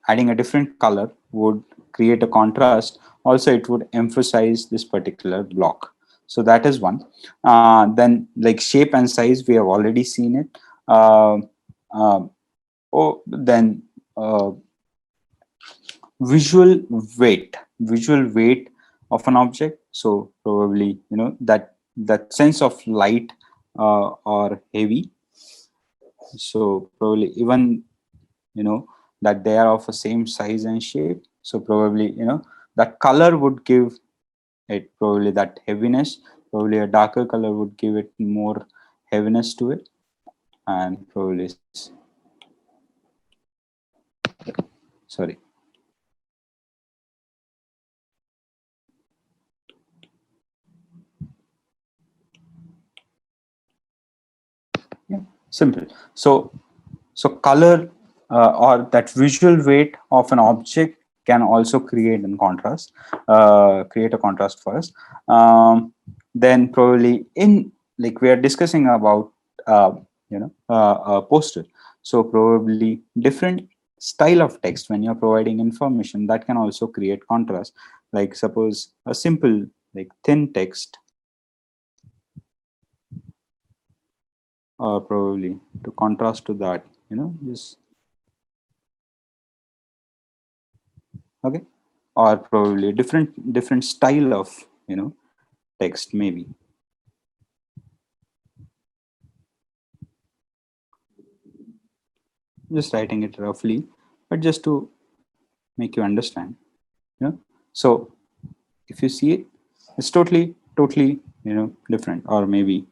adding a different color would create a contrast. Also it would emphasize this particular block. So that is one. Then like shape and size, we have already seen it. uh, uh, then visual visual weight of an object. So probably that sense of light or heavy. So probably even that they are of the same size and shape. So probably that color would give it probably that heaviness. Probably a darker color would give it more heaviness to it. And probably sorry, yeah, simple. So color, or that visual weight of an object can also create a contrast for us. Then probably in, like we are discussing about a poster. So probably different style of text when you're providing information, that can also create contrast. Like suppose a simple like thin text, or probably to contrast to that, just okay, or probably different style of text, maybe just writing it roughly, but just to make you understand. So if you see it, it's totally different. Or maybe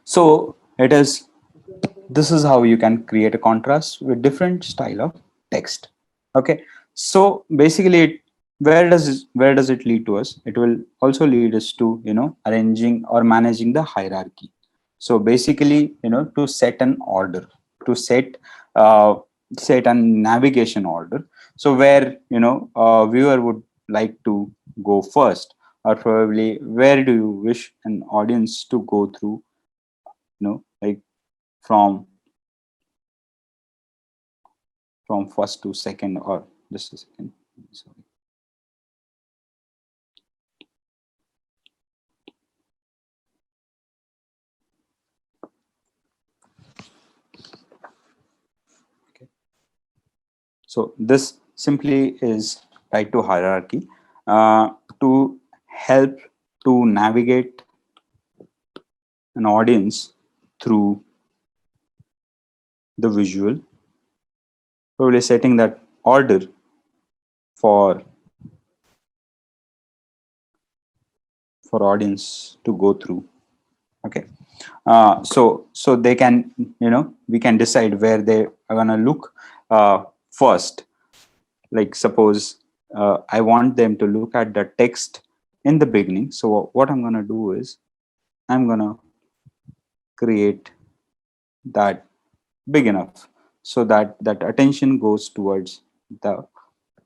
so it is, this is how you can create a contrast with different style of text. Okay, so basically where does it lead to us? It will also lead us to arranging or managing the hierarchy. So basically to set an order, to uh, set a navigation order. So where viewer would like to go first, or probably where do you wish an audience to go through, like from first to second, or just a second, sorry. Okay, so this simply is tied to hierarchy, to help to navigate an audience through the visual, probably setting that order for audience to go through. Okay, so they can, we can decide where they are going to look first. Like suppose I want them to look at the text in the beginning. So what I'm going to do is I'm going to create that big enough so that that attention goes towards the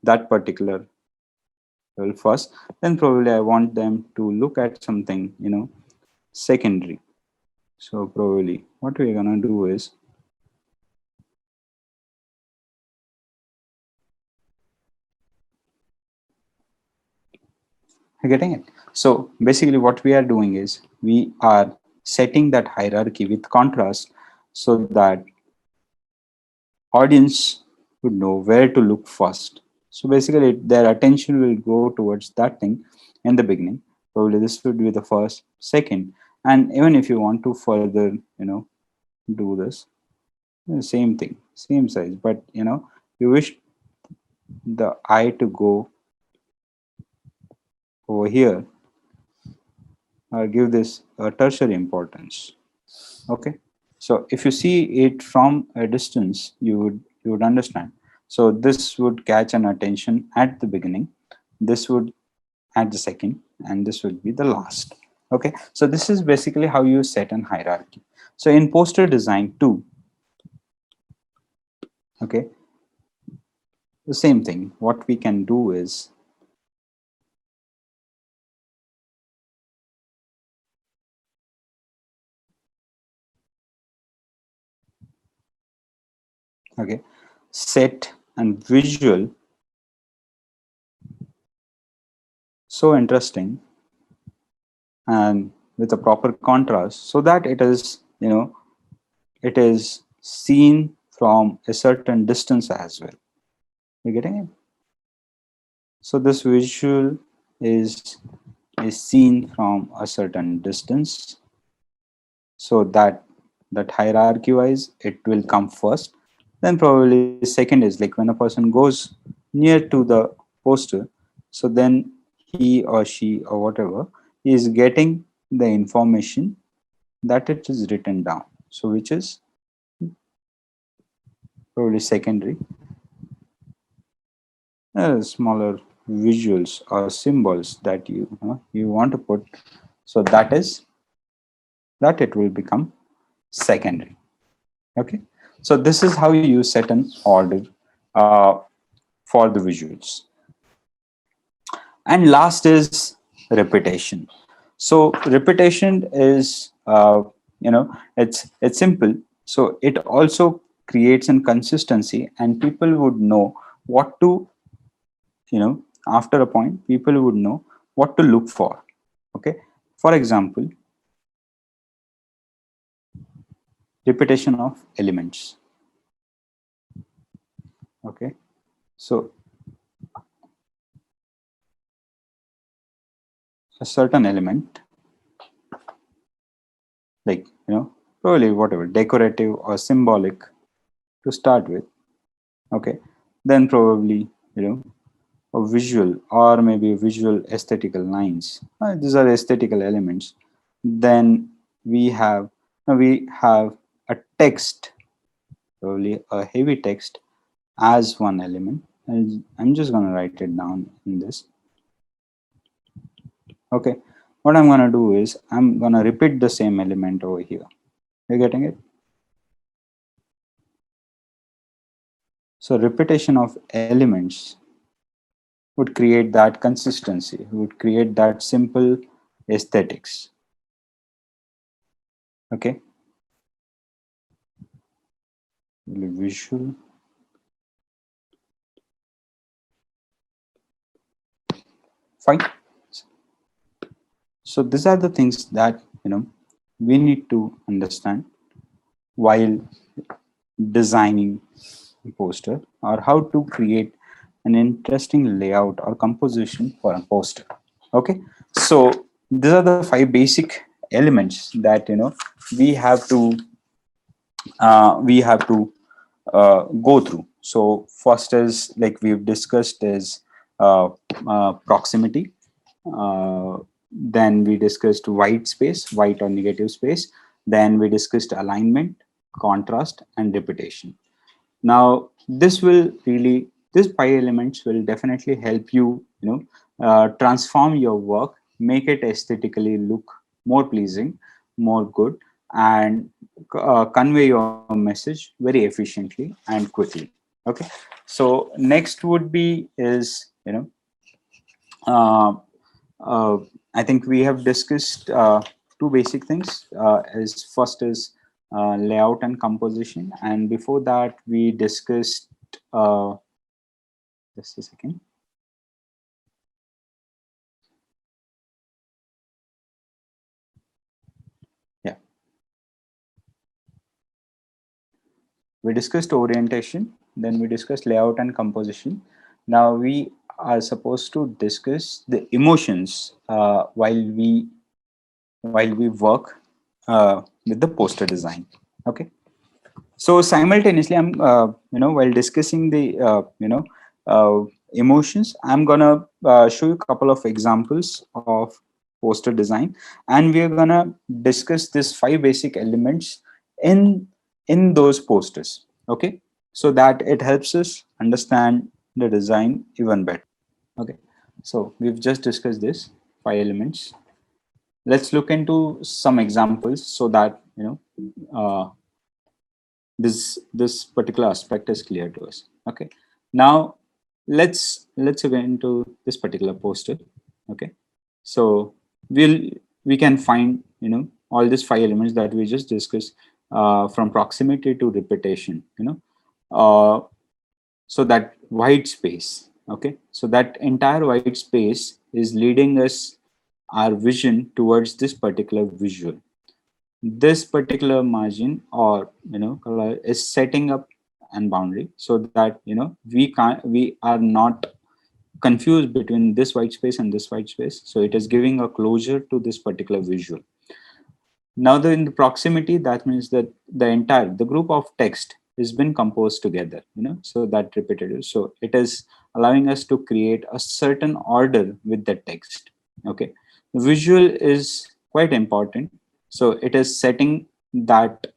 that particular well first. Then probably I want them to look at something, secondary. So probably what we're gonna do is, you're getting it. So basically what we are doing is we are setting that hierarchy with contrast so that audience would know where to look first. So basically their attention will go towards that thing in the beginning. Probably this would be the first, second, and even if you want to further, do this, same thing, same size, but you wish the eye to go over here or give this a tertiary importance. Okay, so if you see it from a distance, you would understand. So this would catch an attention at the beginning, this would at the second, and this would be the last. Okay, so this is basically how you set an hierarchy. So in poster design too, okay, the same thing. What we can do is, okay, set and visual, so interesting, and with a proper contrast so that it is, it is seen from a certain distance as well. You getting it? So this visual is is seen from a certain distance, so that that hierarchy wise it will come first. Then probably second is like when a person goes near to the poster, so then he or she or whatever is getting the information that it is written down, so which is probably secondary. Smaller visuals or symbols that you want to put, so that is that it will become secondary. Okay, so this is how you set an order uh, for the visuals. And last is repetition. So repetition is, it's simple. So it also creates an consistency, and people would know what to, after a point people would know what to look for. Okay, for example, repetition of elements. Okay, so a certain element, like, probably whatever, decorative or symbolic to start with. Okay, then probably, a visual or maybe visual aesthetical lines. These are aesthetical elements. Then we have a text, probably a heavy text as one element. And I'm just going to write it down in this. Okay, what I'm going to do is I'm going to repeat the same element over here. You're getting it? So repetition of elements would create that consistency, would create that simple aesthetics. Okay, visual. Fine. So these are the things that we need to understand while designing a poster, or how to create an interesting layout or composition for a poster. Okay, so these are the 5 basic elements that we have to go through. So first is, like we've discussed, is proximity. Then we discussed white space, white or negative space. Then we discussed alignment, contrast, and repetition. Now this will really, these 5 elements will definitely help you, transform your work, make it aesthetically look more pleasing, more good, and convey your message very efficiently and quickly. Okay, so next would be is, uh, uh, I think we have discussed two basic things. Is first is layout and composition, and before that we discussed just a second. Yeah, we discussed orientation, then we discussed layout and composition. Now we are supposed to discuss the emotions while we work with the poster design. Okay, so simultaneously, I'm while discussing the uh, emotions, I'm gonna show you a couple of examples of poster design, and we're gonna discuss these five basic elements in those posters. Okay, so that it helps us understand the design even better. Okay, so we've just discussed this five elements. Let's look into some examples so that this particular aspect is clear to us. Okay, now let's get into this particular poster. Okay, so we'll we can find all these five elements that we just discussed, from proximity to repetition, so that white space. Okay, so that entire white space is leading us our vision towards this particular visual. This particular margin, or color, is setting up and boundary, so that we are not confused between this white space and this white space, so it is giving a closure to this particular visual. Now in the proximity, that means that the group of text has been composed together, so that repetitive, so it is allowing us to create a certain order with the text. Okay, the visual is quite important, so it is setting that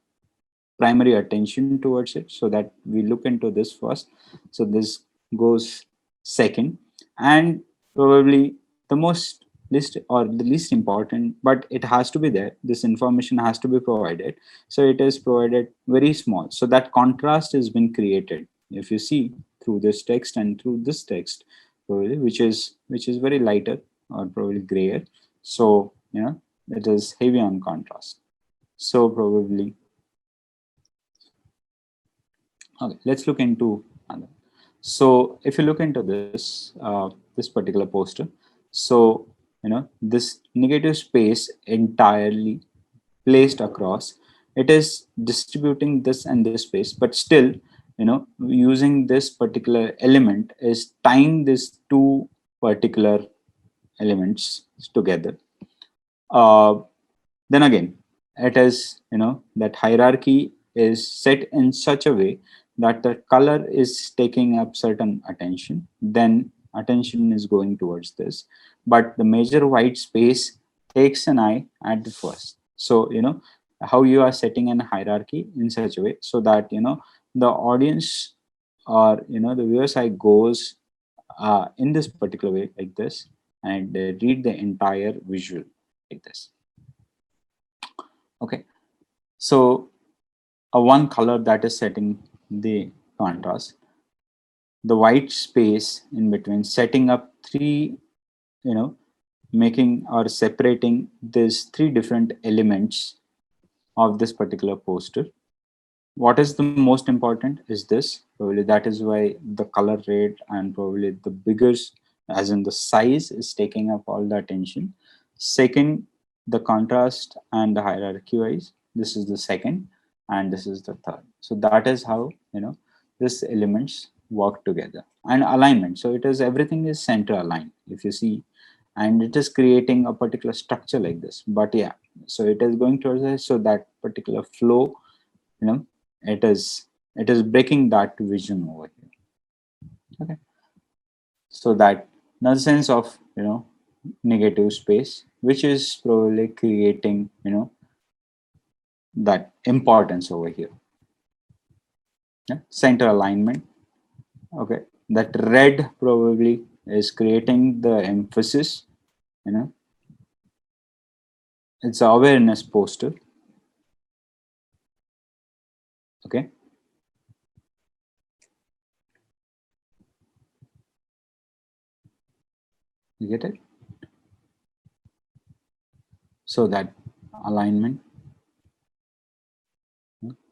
primary attention towards it, so that we look into this first, so this goes second, and probably the most least, or the least important, but it has to be there, this information has to be provided, so it is provided very small, so that contrast has been created. If you see through this text and through this text, probably, which is very lighter or probably grayer, so it is heavy on contrast. So probably, okay, let's look into other. So if you look into this particular poster, so this negative space entirely placed across, it is distributing this and this space, but still using this particular element is tying these two particular elements together. uh, then again, it is that hierarchy is set in such a way that the color is taking up certain attention, then attention is going towards this, but the major white space takes an eye at the first. So how you are setting an hierarchy in such a way so that the audience, or the viewer's eye goes in this particular way, like this, and they read the entire visual like this. Okay, so a one color that is setting the contrast, the white space in between, setting up three, you know making or separating these three different elements of this particular poster. What is the most important is this, probably that is why the color rate and probably the bigger, as in the size, is taking up all the attention. Second, the contrast and the hierarchy wise, this is the second, and this is the third. So that is how these elements work together. And alignment, so it is, everything is center aligned, if you see, and it is creating a particular structure like this. But yeah, so it is going towards this, so that particular flow, you know it is breaking that vision over here. Okay, so that nonsense of negative space, which is probably creating that importance over here. Yeah? Center alignment. Okay, that red probably is creating the emphasis. It's awareness poster. Okay, you get it? So that alignment,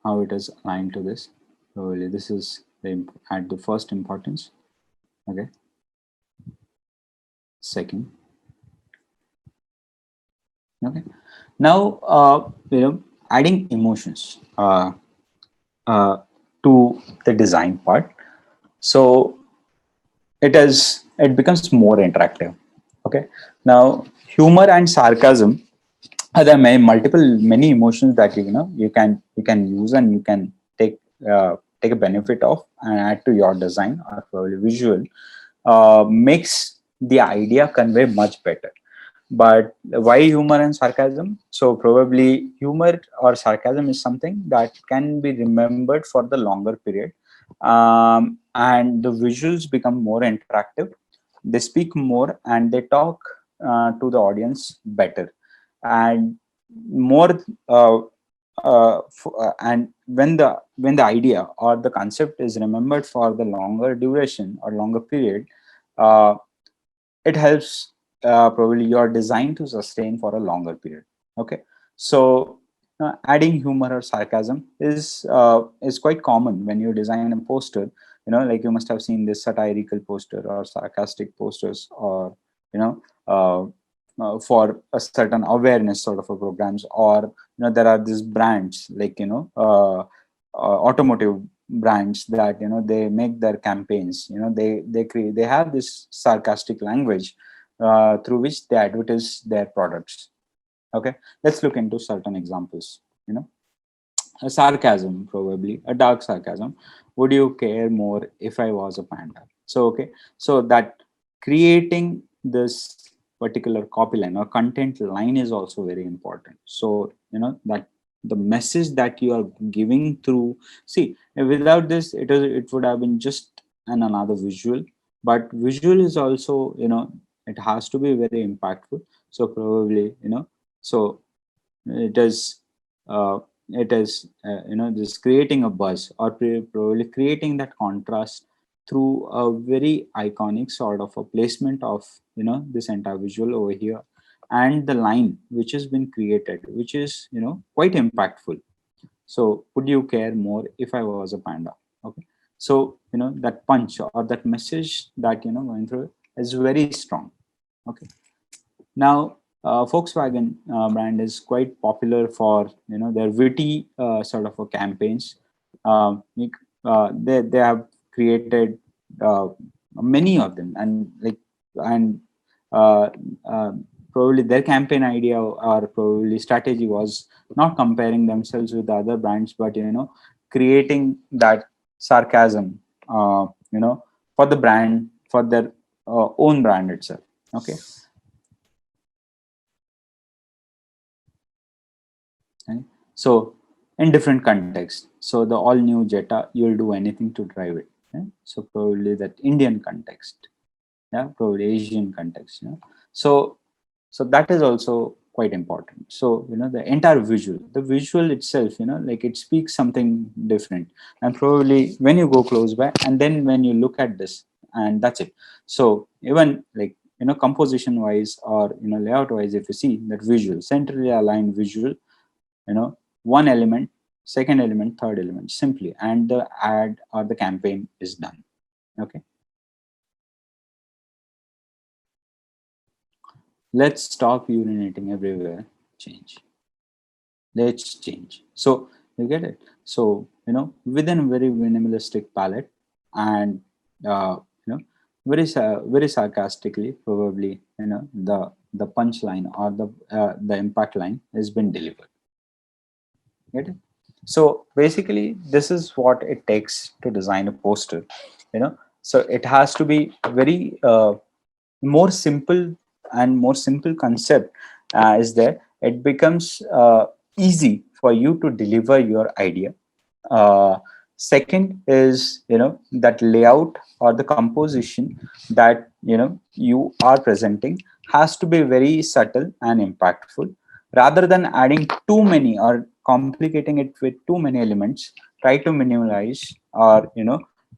how it is aligned to this. So really this is at the first importance. Okay, second. Okay, now adding emotions uh, to the design part. So it becomes more interactive. Okay, now humor and sarcasm are there many emotions that you can use and you can take a benefit of and add to your design or probably visual, makes the idea convey much better. But why humor and sarcasm? So probably humor or sarcasm is something that can be remembered for the longer period, and the visuals become more interactive. They speak more and they talk to the audience better, and more. And when the idea or the concept is remembered for the longer duration or longer period, uh, it helps probably your design to sustain for a longer period. Okay, so adding humor or sarcasm is quite common when you design a poster. Like you must have seen this satirical poster or sarcastic posters, or you know for a certain awareness sort of a programs, or there are these brands like automotive brands that they make their campaigns. They have this sarcastic language through which they advertise their products. Okay, let's look into certain examples. A sarcasm, probably a dark sarcasm. Would you care more if I was a panda? So okay, so that creating this particular copy line or content line is also very important. So that the message that you are giving through, see, without this it would have been just another visual. But visual is also, it has to be very impactful. So probably, so it is uh, this creating a buzz, or probably creating that contrast through a very iconic sort of a placement of this entire visual over here, and the line which has been created, which is quite impactful. So would you care more if I was a panda? Okay, so that punch or that message that going through is very strong. Okay, now, Volkswagen brand is quite popular for their witty sort of a campaigns. They have created uh, many of them, and uh, uh, probably their campaign idea or probably strategy was not comparing themselves with other brands, but creating that sarcasm, for the brand, for their own brand itself. Okay. Right? So in different contexts, so the all new Jetta, you'll do anything to drive it. Right? So probably that Indian context, yeah, probably Asian context. So that is also quite important. So the entire visual, the visual itself, like it speaks something different. And probably when you go close by, and then when you look at this, and that's it. So even like composition wise, or layout wise, if you see that visual, centrally aligned visual, one element, second element, third element, simply, and the ad or the campaign is done. Okay, let's stop urinating everywhere. Change. Let's change. So you get it. So within a very minimalistic palette, and very sarcastically, probably the punchline or the impact line has been delivered. Get it? So basically, this is what it takes to design a poster. So it has to be very more simple, and more simple concept is there. It becomes easy for you to deliver your idea. uh, Second is that layout or the composition that you are presenting has to be very subtle and impactful, rather than adding too many or complicating it with too many elements. try to minimize, or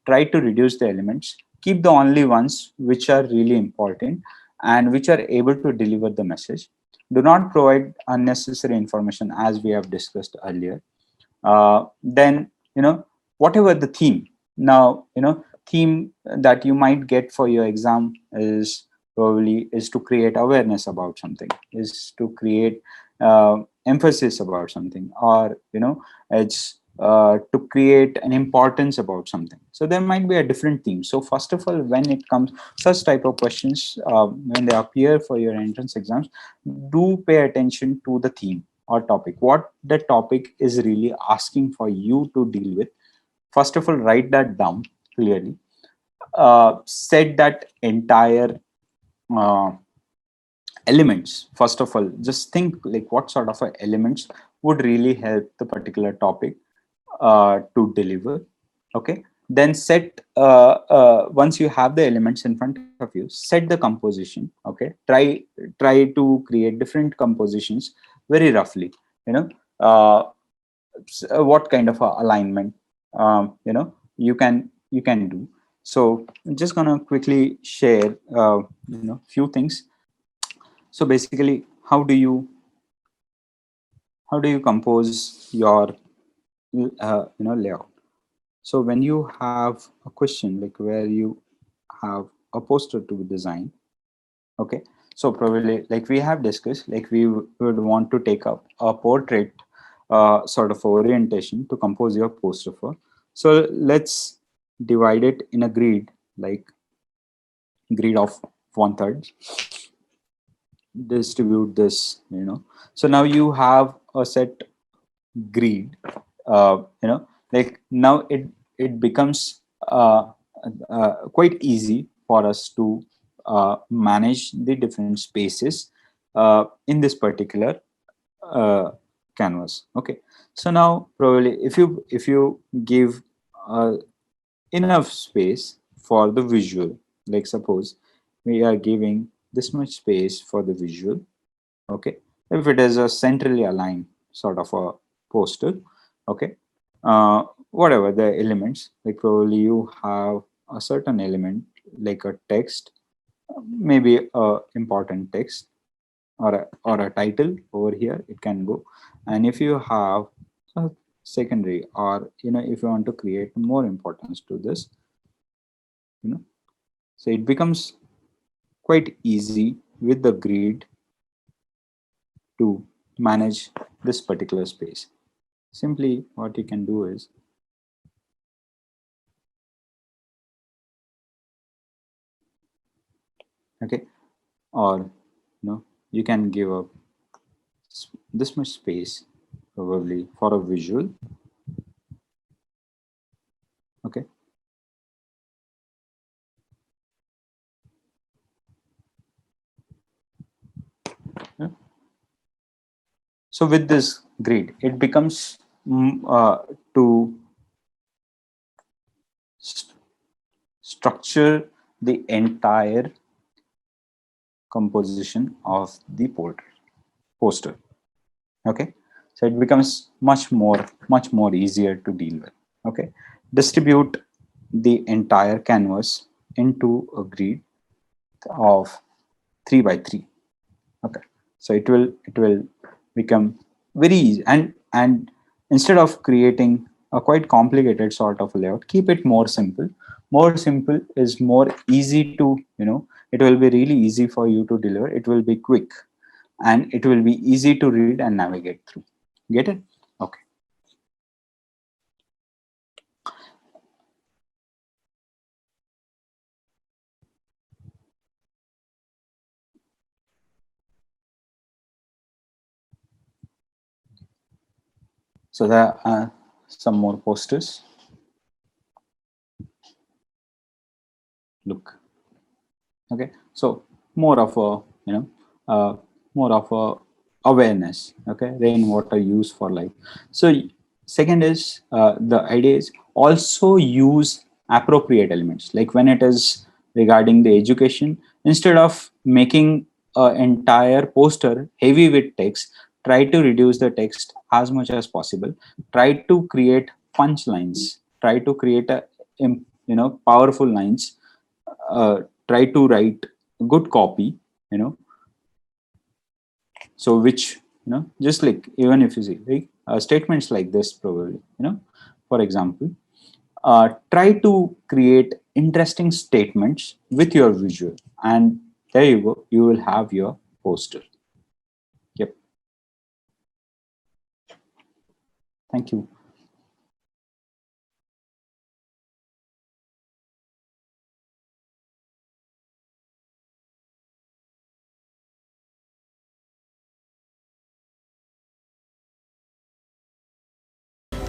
try to reduce the elements. Keep the only ones which are really important and which are able to deliver the message. Do not provide unnecessary information, as we have discussed earlier. Then whatever the theme, now theme that you might get for your exam is probably is to create awareness about something, is to create emphasis about something, or it's to create an importance about something. So there might be a different theme. So first of all, when it comes such type of questions, when they appear for your entrance exams, do pay attention to the theme or topic, what the topic is really asking for you to deal with. First of all, write that down clearly. Set that entire uh, elements. First of all, just think like what sort of elements would really help the particular topic to deliver. Okay, then set once you have the elements in front of you, set the composition. Okay, try to create different compositions very roughly. you know uh, what kind of a alignment you can do. So I'm just gonna quickly share few things. So basically, how do you compose your layout? So when you have a question like where you have a poster to be designed, okay, so probably like we have discussed, like we would want to take up a portrait sort of orientation to compose your poster for. So let's divide it in a grid, like grid of 1/3. Distribute this, so now you have a set grid. Like now it becomes quite easy for us to manage the different spaces in this particular uh, canvas. Okay, so now probably if you give uh, enough space for the visual, like suppose we are giving this much space for the visual. Okay, if it is a centrally aligned sort of a poster. Okay, whatever the elements, like probably you have a certain element like a text, maybe a important text, or a title over here, it can go. And if you have a secondary, or if you want to create more importance to this, you know so it becomes quite easy with the grid to manage this particular space. Simply what you can do is, okay, or you can give up this much space probably for a visual. Okay, yeah. So with this grid, it becomes to st structure the entire composition of the poster. Okay, so it becomes much more easier to deal with. Okay, distribute the entire canvas into a grid of 3 by 3. Okay, so it will become very easy. And instead of creating a quite complicated sort of layout, keep it more simple. More simple is more easy to, it will be really easy for you to deliver. It will be quick, and it will be easy to read and navigate through. Get it? Okay. So there are some more posters. Look. Okay, so more of a uh, more of a awareness. Okay, rainwater use for life. So second is, the idea is also use appropriate elements, like when it is regarding the education, instead of making an entire poster heavy with text, try to reduce the text as much as possible. Try to create punchlines. Try to create powerful lines. Try to write good copy. So which just like, even if you see like, statements like this, probably for example, try to create interesting statements with your visual, and there you go, you will have your poster. Yep. Thank you.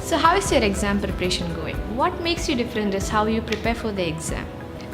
So how is your exam preparation going? What makes you different is how you prepare for the exam.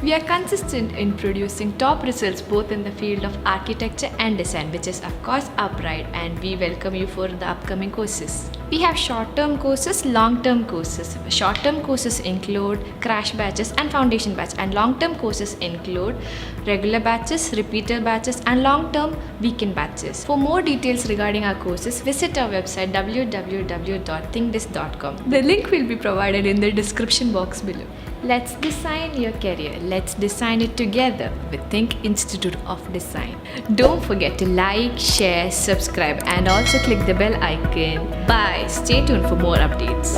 We are consistent in producing top results both in the field of architecture and design, which is of course our pride, and we welcome you for the upcoming courses. We have short-term courses, long-term courses. Short-term courses include crash batches and foundation batch, and long-term courses include regular batches, repeater batches, and long-term weekend batches. For more details regarding our courses, visit our website www.thinkdis.com. The link will be provided in the description box below. Let's design your career. Let's design it together with Think Institute of Design. Don't forget to like, share, subscribe, and also click the bell icon. Bye. Stay tuned for more updates.